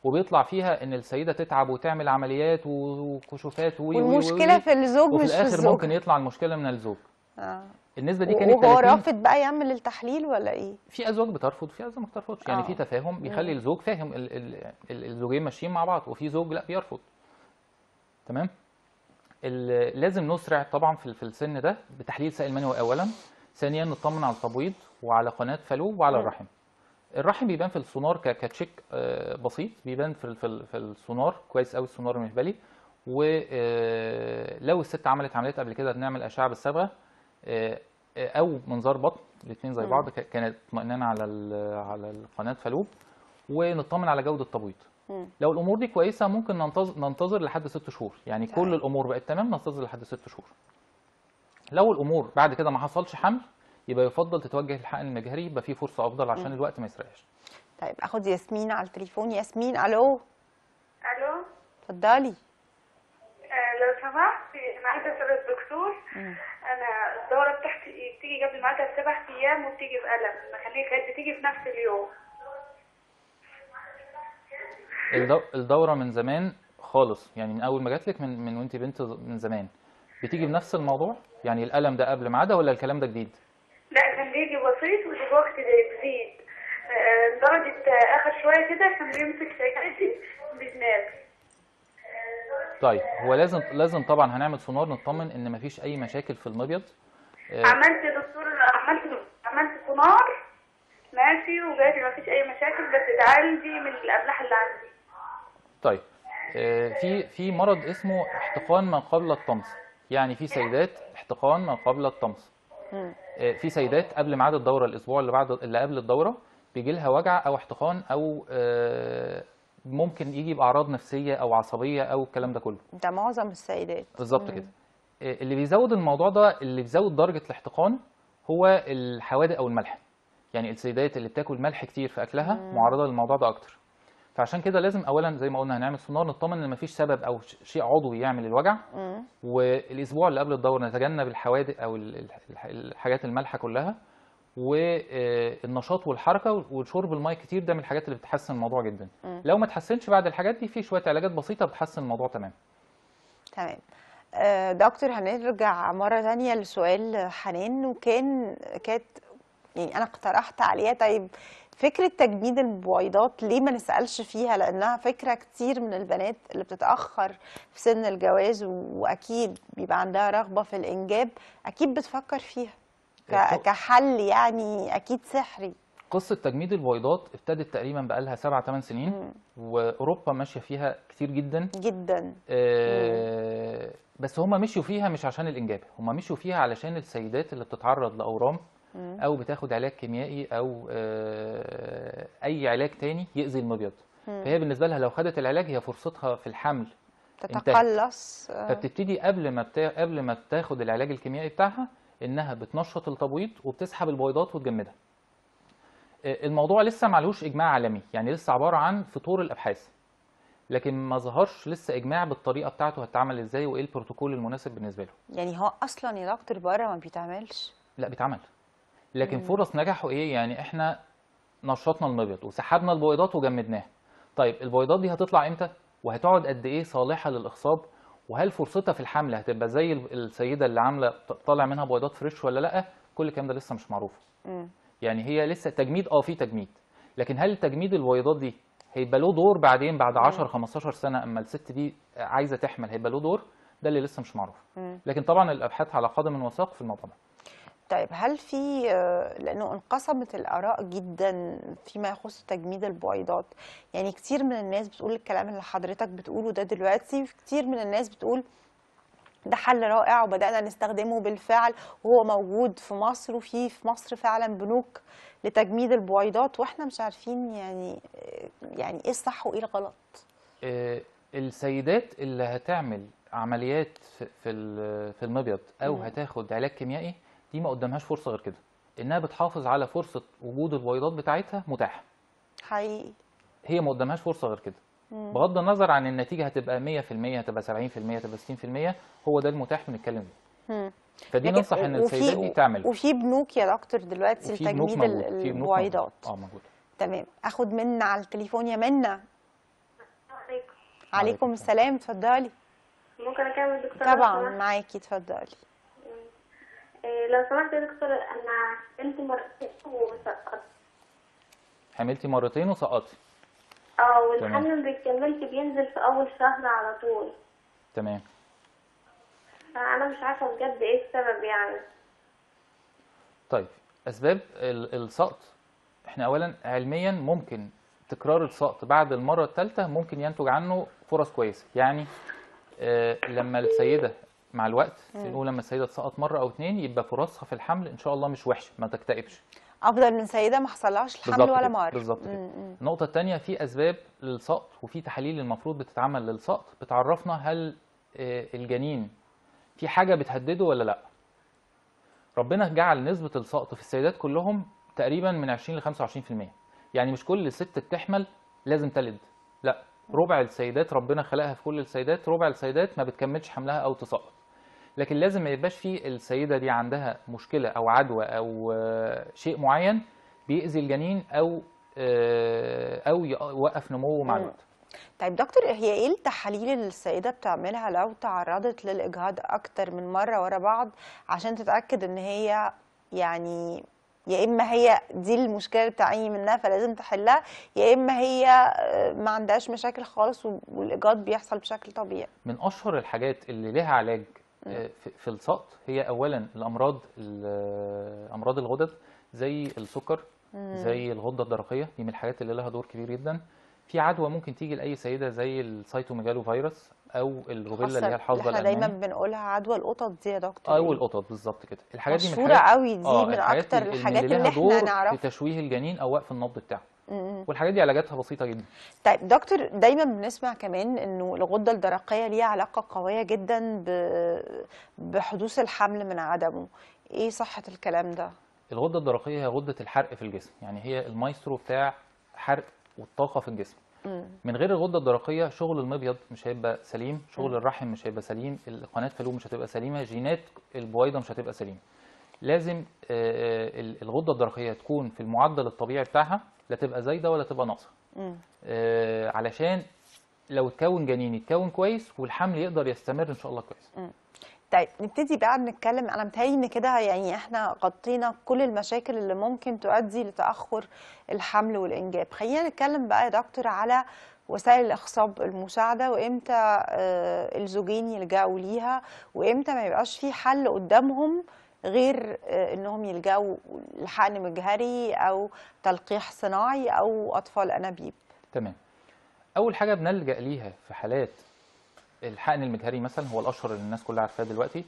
وبيطلع فيها ان السيده تتعب وتعمل عمليات وكشوفات والمشكله في الزوج مش في الزوج، وفي الاخر ممكن يطلع المشكله من الزوج. النسبه دي كانت وهو رافض بقى يعمل التحليل ولا ايه؟ في ازواج بترفض، في ازواج ما بترفضش. يعني في تفاهم بيخلي الزوج فاهم، الزوجين ماشيين مع بعض، وفي زوج لا بيرفض. تمام. لازم نسرع طبعا في السن ده بتحليل سائل منوي اولا، ثانيا نطمن على التبويض وعلى قناه فالو وعلى الرحم. الرحم بيبان في السونار كتشيك بسيط، بيبان في السونار كويس قوي، السونار المهبلي. ولو الست عملت عمليات قبل كده بنعمل اشعه بالصبغه او منظار بطن، الاثنين زي بعض، كانت اطمئنان على القناه فالوب، ونطمن على جوده التبويض. لو الامور دي كويسه ممكن ننتظر لحد 6 شهور، يعني كل الامور بقت تمام ننتظر لحد 6 شهور. لو الامور بعد كده ما حصلش حمل يبقى يفضل تتوجه للحقن المجهري، يبقى فيه فرصه افضل عشان الوقت ما يسرقش. طيب، اخد ياسمين على التليفون. ياسمين، الو. الو، اتفضلي. لو سمحت انا عايزه اسال الدكتور. انا الدوره بتاعتي بتيجي قبل ميعادها ب7 ايام وبتيجي بألم، مخليها كانت بتيجي في نفس اليوم. الدوره من زمان خالص، يعني من اول ما جاتلك، من وانت بنت من زمان بتيجي بنفس الموضوع؟ يعني الالم ده قبل ميعادها ولا الكلام ده جديد؟ لا، كان بيجي بسيط ودلوقتي بيزيد لدرجه اخر شويه كده كان بيمسك سكتي بينام. طيب، هو لازم طبعا هنعمل سونار نطمن ان مفيش اي مشاكل في المبيض. عملت دكتور، عملت سونار ماشي، وقالت لي مفيش اي مشاكل، بس تعالجي من الاملاح اللي عندي. طيب، في مرض اسمه احتقان ما قبل الطمس، يعني في سيدات احتقان ما قبل الطمس. في سيدات قبل ميعاد الدوره الاسبوع اللي قبل الدوره بيجي لها وجع او احتقان او ممكن يجي باعراض نفسيه او عصبيه او الكلام ده كله. ده معظم السيدات. بالظبط كده. اللي بيزود الموضوع ده، اللي بيزود درجه الاحتقان، هو الحوادق او الملح. يعني السيدات اللي بتاكل ملح كتير في اكلها معرضه للموضوع ده اكتر. فعشان كده لازم اولا زي ما قلنا هنعمل سونار نطمن ان مفيش سبب او شيء عضوي يعمل الوجع. والاسبوع اللي قبل الدوره نتجنب الحوادق او الحاجات المالحه كلها. والنشاط والحركه وشرب الميه كتير ده من الحاجات اللي بتحسن الموضوع جدا. لو ما تحسنش بعد الحاجات دي، في شويه علاجات بسيطه بتحسن الموضوع تمام. تمام. دكتور، هنرجع مرة تانية لسؤال حنان، كانت يعني أنا اقترحت عليها طيب فكرة تجميد البويضات ليه ما نسألش فيها، لأنها فكرة كتير من البنات اللي بتتأخر في سن الجواز وأكيد بيبقى عندها رغبة في الإنجاب أكيد بتفكر فيها كحل يعني أكيد سحري. قصة تجميد البويضات ابتدت تقريبا بقالها 7-8 سنين، وأوروبا ماشية فيها كتير جدا جدا. بس هم مشيوا فيها مش عشان الإنجاب، هم مشيوا فيها علشان السيدات اللي بتتعرض لأورام أو بتاخد علاج كيميائي أو أي علاج تاني يأذي المبيض. فهي بالنسبة لها لو خدت العلاج هي فرصتها في الحمل تتقلص. فبتبتدي قبل ما تاخد العلاج الكيميائي بتاعها إنها بتنشط التبويض وبتسحب البويضات وتجمدها. الموضوع لسه معلوش إجماع عالمي، يعني لسه عبارة عن فطور الأبحاث، لكن ما ظهرش لسه إجماع بالطريقة بتاعته هتتعمل إزاي وإيه البروتوكول المناسب بالنسبة له. يعني هو أصلا يا دكتور بره ما بيتعملش؟ لا بيتعمل، لكن فرص نجاحه إيه؟ يعني إحنا نشطنا المبيض وسحبنا البويضات وجمدناها. طيب البويضات دي هتطلع إمتى؟ وهتقعد قد إيه صالحة للإخصاب؟ وهل فرصتها في الحمل هتبقى زي السيدة اللي عاملة طالع منها بويضات فريش ولا لأ؟ كل الكلام ده لسه مش معروف. يعني هي لسه تجميد، في تجميد، لكن هل تجميد البويضات دي هيبقى له دور بعدين بعد 10-15 سنه اما الست دي عايزه تحمل هيبقى له دور؟ ده اللي لسه مش معروف. لكن طبعا الابحاث على قدم وساق في الموضوع ده. طيب هل في لانه انقسمت الاراء جدا فيما يخص تجميد البويضات، يعني كتير من الناس بتقول الكلام اللي حضرتك بتقوله ده دلوقتي، كتير من الناس بتقول ده حل رائع وبدأنا نستخدمه بالفعل وهو موجود في مصر، وفي مصر فعلا بنوك لتجميد البويضات، واحنا مش عارفين يعني ايه الصح وايه الغلط. السيدات اللي هتعمل عمليات في المبيض او هتاخد علاج كيميائي دي ما قدامهاش فرصه غير كده، انها بتحافظ على فرصه وجود البويضات بتاعتها متاحه. حقيقي هي ما قدامهاش فرصه غير كده. بغض النظر عن النتيجه هتبقى 100%، هتبقى 70%، هتبقى 60%، هو ده المتاح بنتكلم فيه. فدي ننصح ان السيدات دي تعمل. وفي بنوك يا دكتور دلوقتي لتجميد البويضات. موجود. تمام. اخد منى على التليفون يا منى. عليكم السلام، اتفضلي. ممكن اكمل دكتور؟ طبعا معاكي، اتفضلي. لو سمحت يا دكتور، انا حملت مرتين وسقطت. حملتي مرتين وسقطتي؟ والحمل ما بيكملش، بينزل في اول شهر على طول. تمام. انا مش عارفه بجد ايه السبب يعني. طيب اسباب السقط، احنا اولا علميا ممكن تكرار السقط بعد المره الثالثه ممكن ينتج عنه فرص كويسه. يعني لما السيده مع الوقت نقول لما السيده تسقط مره او اتنين يبقى فرصها في الحمل ان شاء الله مش وحشه، ما تكتئبش. افضل من سيده ما حصلهاش الحمل ولا مره. بالظبط كده. النقطه الثانيه، في اسباب للسقط وفي تحاليل المفروض بتتعمل للسقط بتعرفنا هل الجنين في حاجه بتهدده ولا لا. ربنا جعل نسبه السقط في السيدات كلهم تقريبا من 20 ل 25%. يعني مش كل ست بتحمل لازم تلد، لا، ربع السيدات ربنا خلقها في كل السيدات، ربع السيدات ما بتكملش حملها او تسقط. لكن لازم ما يبقاش في السيده دي عندها مشكله او عدوى او شيء معين بيأذي الجنين او يوقف نموه مع الوقت. طيب دكتور، هي ايه التحاليل اللي السيده بتعملها لو تعرضت للاجهاض اكتر من مره ورا بعض عشان تتاكد ان هي يعني يا اما هي دي المشكله اللي بتعاني منها فلازم تحلها، يا اما هي ما عندهاش مشاكل خالص والاجهاض بيحصل بشكل طبيعي؟ من اشهر الحاجات اللي لها علاج في السقط هي اولا امراض الغدد زي السكر، زي الغده الدرقيه، دي من الحاجات اللي لها دور كبير جدا. في عدوى ممكن تيجي لاي سيده زي السيتوميجالو فيروس او الروبيلا اللي خاصة هي الحصبه احنا دايما الالماني بنقولها عدوى القطط دي يا دكتور، او ايه؟ القطط بالظبط كده. الحاجات دي من مشهورة الحاجات قوي دي، من الحاجات اكتر الحاجات اللي اللي لها احنا دور في نعرفها. تشويه الجنين او وقف النبض بتاعه. والحاجات دي علاجاتها بسيطه جدا. طيب دكتور، دايما بنسمع كمان انه الغدة الدرقية ليها علاقة قوية جدا بحدوث الحمل من عدمه، ايه صحة الكلام ده؟ الغده الدرقيه هي غده الحرق في الجسم، يعني هي المايسترو بتاع حرق والطاقه في الجسم. من غير الغده الدرقيه شغل المبيض مش هيبقى سليم، شغل الرحم مش هيبقى سليم، قناه فالوب مش هتبقى سليمه، جينات البويضه مش هتبقى سليمه. لازم الغده الدرقيه تكون في المعدل الطبيعي بتاعها، لا تبقى زايده ولا تبقى ناقصه، علشان لو اتكون جنين يتكون كويس والحمل يقدر يستمر ان شاء الله كويس. طيب نبتدي بقى نتكلم. انا متهيألي ان كده يعني احنا غطينا كل المشاكل اللي ممكن تؤدي لتأخر الحمل والإنجاب. خلينا نتكلم بقى يا دكتور على وسائل الإخصاب المساعدة، وإمتى الزوجين يلجأوا ليها، وإمتى ما يبقاش في حل قدامهم غير إنهم يلجأوا لحقن مجهري أو تلقيح صناعي أو أطفال أنابيب. تمام. أول حاجة بنلجأ ليها في حالات الحقن المجهري مثلا، هو الاشهر اللي الناس كلها عارفاه دلوقتي،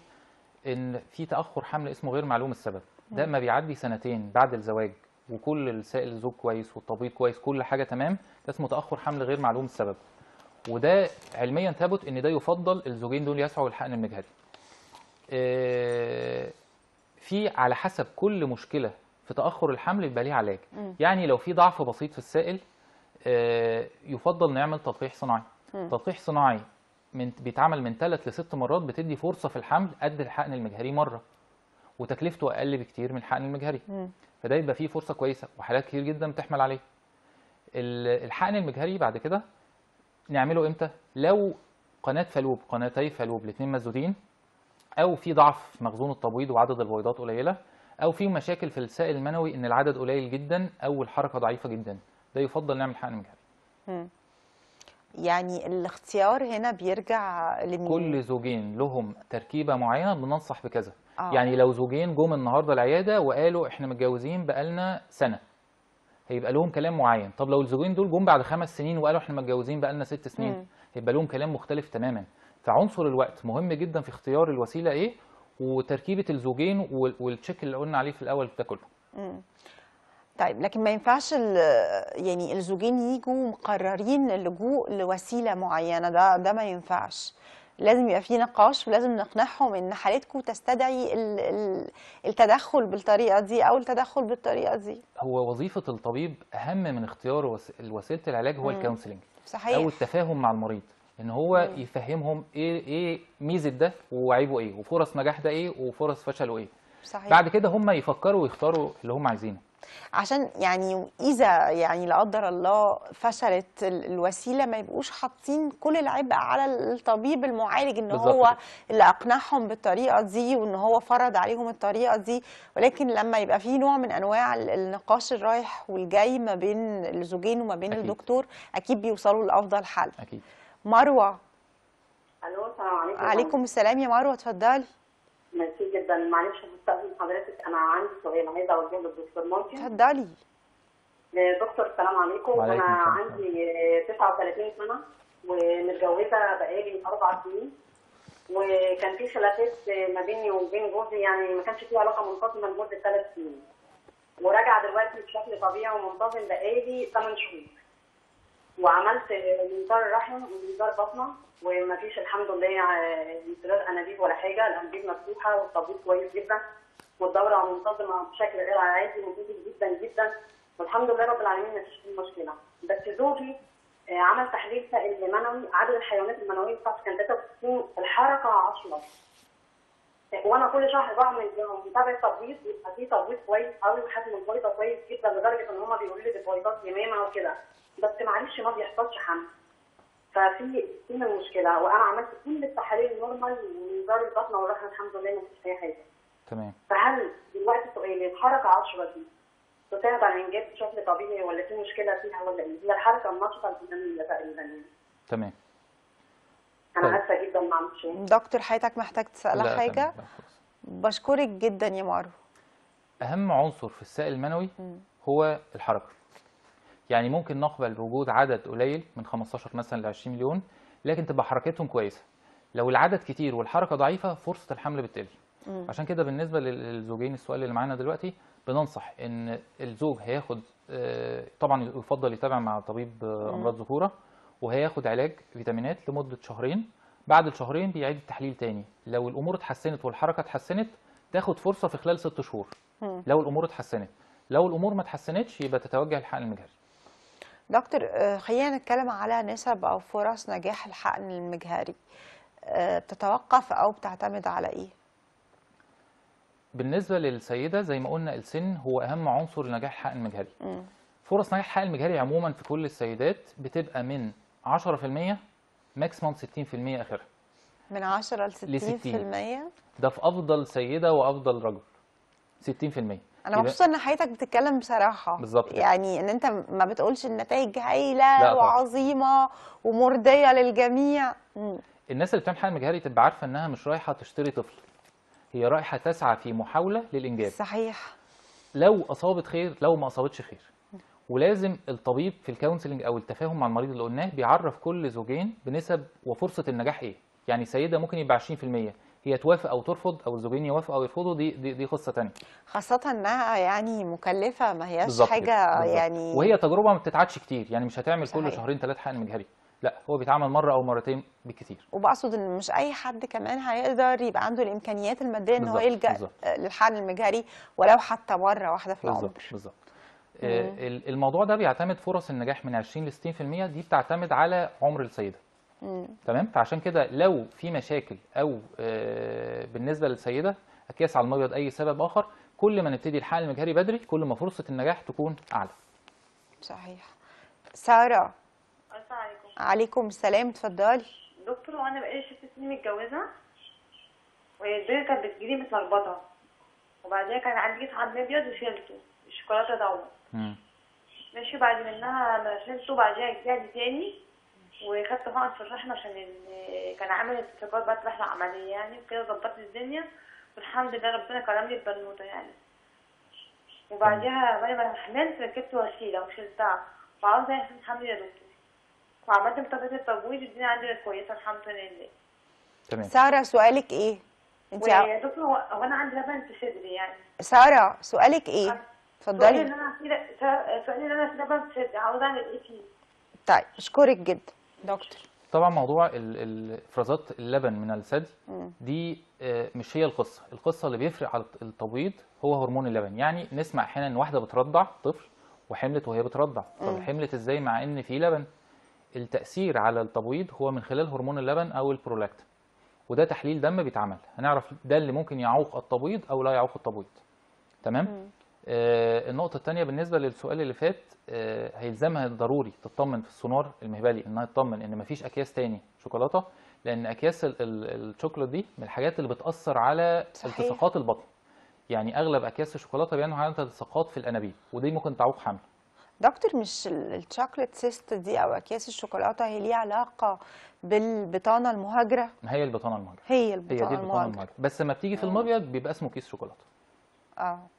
ان في تاخر حمل اسمه غير معلوم السبب. ده ما بيعدي سنتين بعد الزواج وكل السائل الزوج كويس والتبيض كويس كل حاجه تمام، ده اسمه تاخر حمل غير معلوم السبب. وده علميا ثبت ان ده يفضل الزوجين دول يسعوا الحقن المجهري. في على حسب كل مشكله في تاخر الحمل يبقى ليه علاج. يعني لو في ضعف بسيط في السائل يفضل نعمل تلقيح صناعي. تلقيح صناعي بيتعمل من 3 ل 6 مرات، بتدي فرصه في الحمل قد الحقن المجهري مره، وتكلفته اقل بكتير من الحقن المجهري. فده يبقى فيه فرصه كويسه، وحالات كتير جدا بتحمل عليه. الحقن المجهري بعد كده نعمله امتى؟ لو قناه فالوب، قناتي فالوب الاثنين مسدودين، او في ضعف في مخزون التبويض وعدد البويضات قليله، او في مشاكل في السائل المنوي ان العدد قليل جدا او الحركه ضعيفه جدا، ده يفضل نعمل حقن مجهري. يعني الاختيار هنا بيرجع لمين؟ كل زوجين لهم تركيبه معينه بننصح بكذا. يعني لو زوجين جم النهارده العياده وقالوا احنا متجوزين بقالنا سنه، هيبقى لهم كلام معين. طب لو الزوجين دول جم بعد 5 سنين وقالوا احنا متجوزين بقالنا 6 سنين، هيبقى لهم كلام مختلف تماما. فعنصر الوقت مهم جدا في اختيار الوسيله ايه، وتركيبه الزوجين والتشيك اللي قلنا عليه في الاول ده كله. طيب لكن ما ينفعش يعني الزوجين يجوا مقررين اللجوء لوسيله معينه، ده ما ينفعش. لازم يبقى في نقاش، ولازم نقنعهم ان حالتكم تستدعي التدخل بالطريقه دي او التدخل بالطريقه دي. هو وظيفه الطبيب اهم من اختيار وسيله العلاج هو الكونسلنج، صحيح، او التفاهم مع المريض، ان هو يفهمهم ايه ميزه ده وعيبه ايه، وفرص نجاح ده ايه وفرص فشله ايه. صحيح. بعد كده هم يفكروا ويختاروا اللي هم عايزينه. عشان يعني اذا يعني لا قدر الله فشلت الوسيله، ما يبقوش حاطين كل العبء على الطبيب المعالج ان هو اللي اقنعهم بالطريقه دي وان هو فرض عليهم الطريقه دي. ولكن لما يبقى في نوع من انواع النقاش الرايح والجاي ما بين الزوجين وما بين الدكتور، اكيد بيوصلوا لافضل حل. اكيد. مروه. الو، السلام عليكم. عليكم السلام يا مروه، اتفضلي. ميرسي جدا. معلش بستأذن حضرتك، انا عندي سؤال عايزه اوجهه للدكتور، ممكن؟ اتفضلي. دكتور السلام عليكم. انا عندي 39 سنه ومتجوزه بقالي 4 سنين، وكان في خلافات ما بيني وبين جوزي، يعني ما كانش في علاقه منتظمه لمده 3 سنين، وراجعه دلوقتي بشكل طبيعي ومنتظم بقالي 8 شهور، وعملت منظار رحم ومنظار بطنه ومفيش الحمد لله انسداد انابيب ولا حاجه، الانابيب مفتوحه والتبويض كويس جدا والدوره منتظمه بشكل غير عادي ومفيد جدا جدا، والحمد لله رب العالمين مفيش فيه مشكله. بس زوجي عمل تحليل سائل منوي، عدد الحيوانات المنويه بتاعته كان 63، الحركه 10، وانا كل شهر بعمل متابعه تبويض، يبقى في تبويض كويس قوي وحجم البويضه كويس جدا لدرجه ان هم بيقولوا لي دي بويضات يمامه وكده، بس معلش ما بيحصلش حمل. ففي المشكله، وانا عملت كل التحاليل نورمال ومنظار البطن والرحم الحمد لله ما فيش اي حاجه. تمام. فهل دلوقتي سؤالي، الحركه 10 دي تساعد على الانجاب بشكل طبيعي ولا في مشكله فيها ولا ايه؟ هي الحركه النشطه البدنيه تقريبا يعني. تمام. انا اسفه جدا معلش. دكتور حضرتك محتاج تسألها حاجه؟ بشكرك جدا يا مروه. اهم عنصر في السائل المنوي هو الحركه. يعني ممكن نقبل بوجود عدد قليل من 15 مثلا ل 20 مليون، لكن تبقى حركتهم كويسه. لو العدد كتير والحركه ضعيفه فرصه الحمل بتقل. عشان كده بالنسبه للزوجين السؤال اللي معانا دلوقتي بننصح ان الزوج هياخد طبعا يفضل يتابع مع طبيب امراض ذكوره، وهياخد علاج فيتامينات لمده شهرين. بعد الشهرين بيعيد التحليل تاني. لو الامور اتحسنت والحركه اتحسنت تاخد فرصه في خلال 6 شهور لو الامور اتحسنت. لو الامور ما اتحسنتش يبقى تتوجه للحقن المجهري. دكتور، خلينا نتكلم على نسب او فرص نجاح الحقن المجهري. بتتوقف او بتعتمد على ايه؟ بالنسبه للسيده زي ما قلنا السن هو اهم عنصر لنجاح الحقن المجهري. فرص نجاح الحقن المجهري عموما في كل السيدات بتبقى من 10% ماكسيموم 60% اخرها. من 10 ل 60%؟ ده في افضل سيده وافضل رجل 60%. انا مبسوطه ان حضرتك بتتكلم بصراحه بالظبط، يعني ان انت ما بتقولش النتائج هايله وعظيمه ومرضيه للجميع. الناس اللي بتعمل حقن مجهري تبقى عارفه انها مش رايحه تشتري طفل، هي رايحه تسعى في محاوله للانجاب. صحيح. لو اصابت خير، لو ما اصابتش خير. ولازم الطبيب في الكونسلنج او التفاهم مع المريض اللي قلناه بيعرف كل زوجين بنسب وفرصه النجاح ايه. يعني سيده ممكن يبقى 20%، هي توافق او ترفض او الزوجين يوافقوا او يرفضوا، دي قصه ثانيه. خاصه انها يعني مكلفه، ما هياش حاجه بالزبط. يعني، وهي تجربه ما بتتعادش كتير، يعني مش هتعمل صحيح. كل شهرين 3 حقن مجهري، لا هو بيتعمل مره او مرتين بالكتير. وبقصد ان مش اي حد كمان هيقدر يبقى عنده الامكانيات الماديه ان هو يلجا للحقن المجهري ولو حتى مره واحده في العمر. بالظبط. الموضوع ده بيعتمد فرص النجاح من 20 ل 60%، دي بتعتمد على عمر السيده. تمام. فعشان كده لو في مشاكل او بالنسبه للسيده اكياس على المبيض اي سبب اخر، كل ما نبتدي الحقن المجهري بدري كل ما فرصه النجاح تكون اعلى. صحيح. ساره. السلام عليكم. عليكم السلام، اتفضلي. دكتور، وانا بقالي 6 سنين متجوزه، والدنيا كانت بتجيلي متلخبطه، وبعدين كان عندي اسعاد ابيض وشلته الشوكولاته دوت. ماشي. بعد منها ما شلته بعديها رجعلي تاني، وخدت حقن في الرحم عشان كان عامل استشفاء بعد رحله عمليه يعني، وكده ظبطت الدنيا والحمد لله ربنا كرمني ببنوته يعني. وبعديها بعد ما حملت ركبت وسيله وشلتها، وعاوزه احسن حمل يا دكتور، وعملت متابعه التبويض، الدنيا عندي كويسه الحمد لله. تمام. ساره سؤالك ايه؟ انت يا دكتور هو انا عندي لبن في صدري يعني. ساره سؤالك ايه؟ اتفضلي. سؤالي ان انا في لبن في صدري، عاوزه اعمل ايه فيه؟ طيب اشكرك جدا دكتور. طبعا موضوع افرازات اللبن من الثدي دي مش هي القصه. القصه اللي بيفرق على التبويض هو هرمون اللبن. يعني نسمع احيانا ان واحده بترضع طفل وحملت وهي بترضع، طب حملت ازاي مع ان في لبن؟ التاثير على التبويض هو من خلال هرمون اللبن او البرولاكتين، وده تحليل دم بيتعمل هنعرف ده اللي ممكن يعوق التبويض او لا يعوق التبويض. تمام. النقطه الثانيه بالنسبه للسؤال اللي فات، هيلزمها ضروري تطمن في السونار المهبلي انها تطمن ان مفيش اكياس تاني شوكولاته، لان اكياس الشوكولاته دي من الحاجات اللي بتاثر على التصاقات البطن. يعني اغلب اكياس الشوكولاته بينتج عنها التصاقات في الانابيب، ودي ممكن تعوق حمل. دكتور، مش الشوكليت سيست دي او اكياس الشوكولاته هي ليها علاقه بالبطانه المهاجره؟ هي البطانه المهاجره، هي البطانه المهاجره، بس لما بتيجي في المبيض بيبقى اسمه كيس شوكولاته.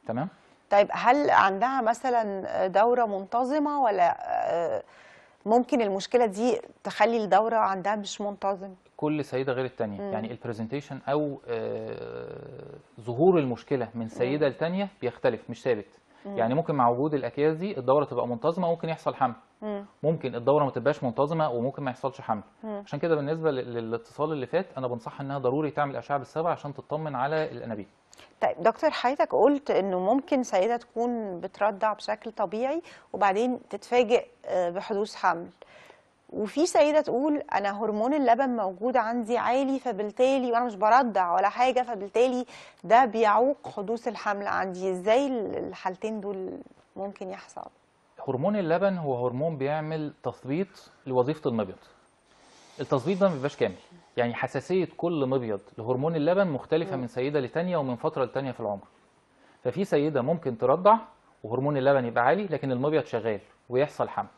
تمام. طيب هل عندها مثلا دوره منتظمه، ولا ممكن المشكله دي تخلي الدوره عندها مش منتظم؟ كل سيده غير الثانيه. يعني البرزنتيشن او ظهور المشكله من سيده لثانيه بيختلف، مش ثابت. يعني ممكن مع وجود الاكياس دي الدوره تبقى منتظمه وممكن يحصل حمل، ممكن الدوره ما تبقاش منتظمه وممكن ما يحصلش حمل. عشان كده بالنسبه للاتصال اللي فات انا بنصحها انها ضروري تعمل اشعه بالصبغه عشان تطمن على الانابيب. طيب دكتور، حضرتك قلت انه ممكن سيده تكون بترضع بشكل طبيعي وبعدين تتفاجئ بحدوث حمل، وفي سيده تقول انا هرمون اللبن موجود عندي عالي فبالتالي وانا مش برضع ولا حاجه فبالتالي ده بيعوق حدوث الحمل عندي. ازاي الحالتين دول ممكن يحصل؟ هرمون اللبن هو هرمون بيعمل تثبيط لوظيفه المبيض. التثبيط ده ما بيبقاش كامل، يعني حساسيه كل مبيض لهرمون اللبن مختلفه من سيده لثانيه ومن فتره لثانيه في العمر. ففي سيده ممكن ترضع وهرمون اللبن يبقى عالي لكن المبيض شغال ويحصل حمل،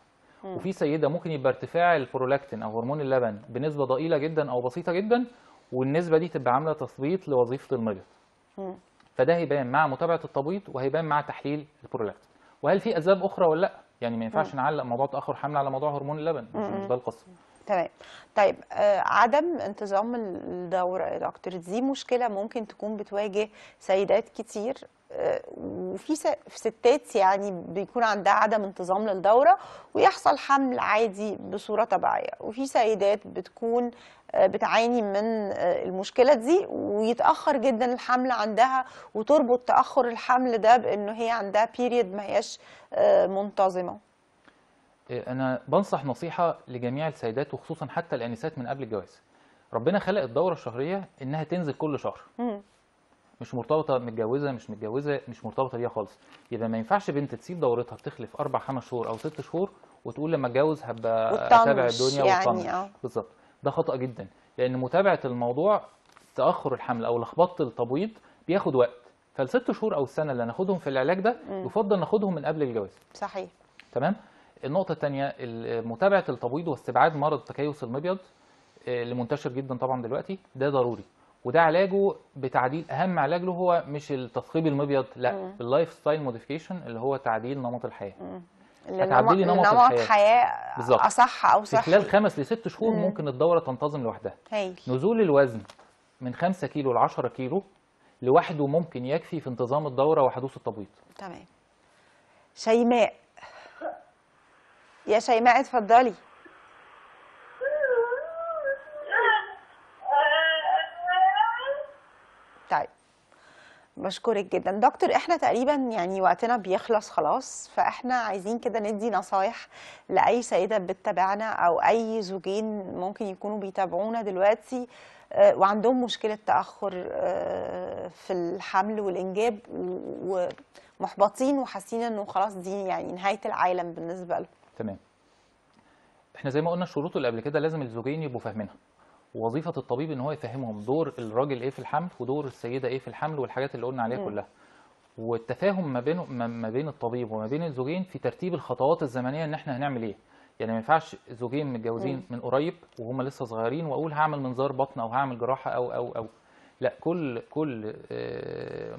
وفي سيده ممكن يبقى ارتفاع البرولاكتين او هرمون اللبن بنسبه ضئيله جدا او بسيطه جدا، والنسبه دي تبقى عامله تثبيط لوظيفه المبيض. فده هيبان مع متابعه التبويض وهيبان مع تحليل البرولاكتين. وهل في اسباب اخرى ولا لا؟ يعني ما ينفعش نعلق موضوع تاخر حمل على موضوع هرمون اللبن، مش ده القصه. تمام. طيب عدم انتظام الدورة يا دكتور دي مشكلة ممكن تكون بتواجه سيدات كتير، وفي ستات يعني بيكون عندها عدم انتظام للدورة ويحصل حمل عادي بصورة طبيعية، وفي سيدات بتكون بتعاني من المشكلة دي ويتأخر جدا الحمل عندها، وتربط تأخر الحمل ده بأنه هي عندها بيريد ما هياش منتظمة. أنا بنصح نصيحة لجميع السيدات وخصوصا حتى الآنسات من قبل الجواز. ربنا خلق الدورة الشهرية إنها تنزل كل شهر. مش مرتبطة متجوزة مش متجوزة، مش مرتبطة بيها خالص. يبقى ما ينفعش بنت تسيب دورتها بتخلف 4-5 شهور أو 6 شهور وتقول لما أتجوز هبقى أتابع الدنيا يعني وأطنش. بالظبط، ده خطأ جدا، لأن متابعة الموضوع تأخر الحمل أو لخبطة التبويض بياخد وقت، فال6 شهور أو السنة اللي هناخدهم في العلاج ده يفضل ناخدهم من قبل الجواز. صحيح. تمام. النقطة الثانية متابعة التبويض واستبعاد مرض تكيس المبيض اللي منتشر جدا طبعا دلوقتي، ده ضروري، وده علاجه بتعديل. اهم علاج له هو مش التثقيب المبيض، لا، اللايف ستايل موديفيكيشن اللي هو تعديل نمط الحياه. هتعدلي نمط حياه بالظبط اصح او صحي في خلال 5 ل6 شهور. ممكن الدوره تنتظم لوحدها. نزول الوزن من 5 كيلو ل 10 كيلو لوحده ممكن يكفي في انتظام الدوره وحدوث التبويض. تمام. شيماء، يا شيماء اتفضلي. طيب بشكرك جدا دكتور. احنا تقريبا يعني وقتنا بيخلص خلاص، فاحنا عايزين كده ندي نصايح لاي سيده بتتابعنا او اي زوجين ممكن يكونوا بيتابعونا دلوقتي وعندهم مشكله تاخر في الحمل والانجاب ومحبطين وحاسين انه خلاص دي يعني نهايه العالم بالنسبه لهم. تمام. احنا زي ما قلنا الشروط اللي قبل كده لازم الزوجين يبقوا فاهمينها، ووظيفه الطبيب ان هو يفهمهم دور الراجل ايه في الحمل ودور السيده ايه في الحمل والحاجات اللي قلنا عليها كلها، والتفاهم ما بين الطبيب وما بين الزوجين في ترتيب الخطوات الزمنيه ان احنا هنعمل ايه. يعني ما ينفعش زوجين متجوزين من قريب وهم لسه صغيرين واقول هعمل منظار بطن او هعمل جراحه او لا، كل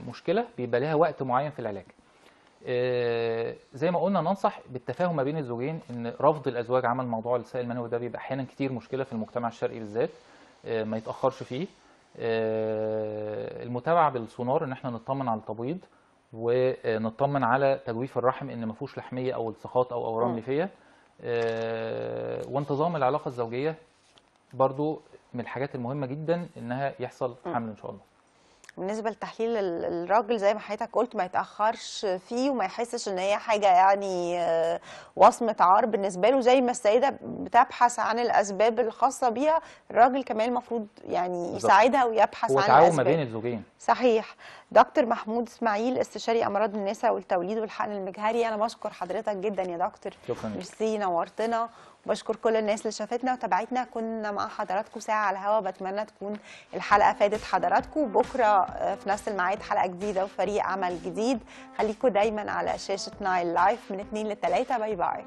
مشكله بيبقى لها وقت معين في العلاج. زي ما قلنا ننصح بالتفاهم ما بين الزوجين، ان رفض الازواج عمل موضوع السائل المنوي ده بيبقى احيانا كتير مشكله في المجتمع الشرقي بالذات، ما يتاخرش فيه. المتابعه بالسونار ان احنا نطمن على التبويض ونطمن على تجويف الرحم ان ما فيهوش لحميه او التصاقات او اورام ليفيه. وانتظام العلاقه الزوجيه برضو من الحاجات المهمه جدا انها يحصل حمل ان شاء الله. بالنسبه لتحليل الراجل زي ما حضرتك قلت ما يتاخرش فيه وما يحسش ان هي حاجه يعني وصمه عار بالنسبه له، زي ما السيده بتبحث عن الاسباب الخاصه بيها، الراجل كمان المفروض يعني يساعدها ويبحث عن الاسباب. هو تعاون ما بين الزوجين. صحيح. دكتور محمود اسماعيل استشاري امراض النساء والتوليد والحقن المجهري، انا بشكر حضرتك جدا يا دكتور. شكرا. ميرسي، نورتنا. وبشكر كل الناس اللي شافتنا وتابعتنا، كنا مع حضراتكم ساعه على الهوا، بتمنى تكون الحلقه فادت حضراتكم. بكره في نفس الميعاد حلقه جديده وفريق عمل جديد، خليكم دايما على شاشه نايل لايف من 2 ل 3. باي باي.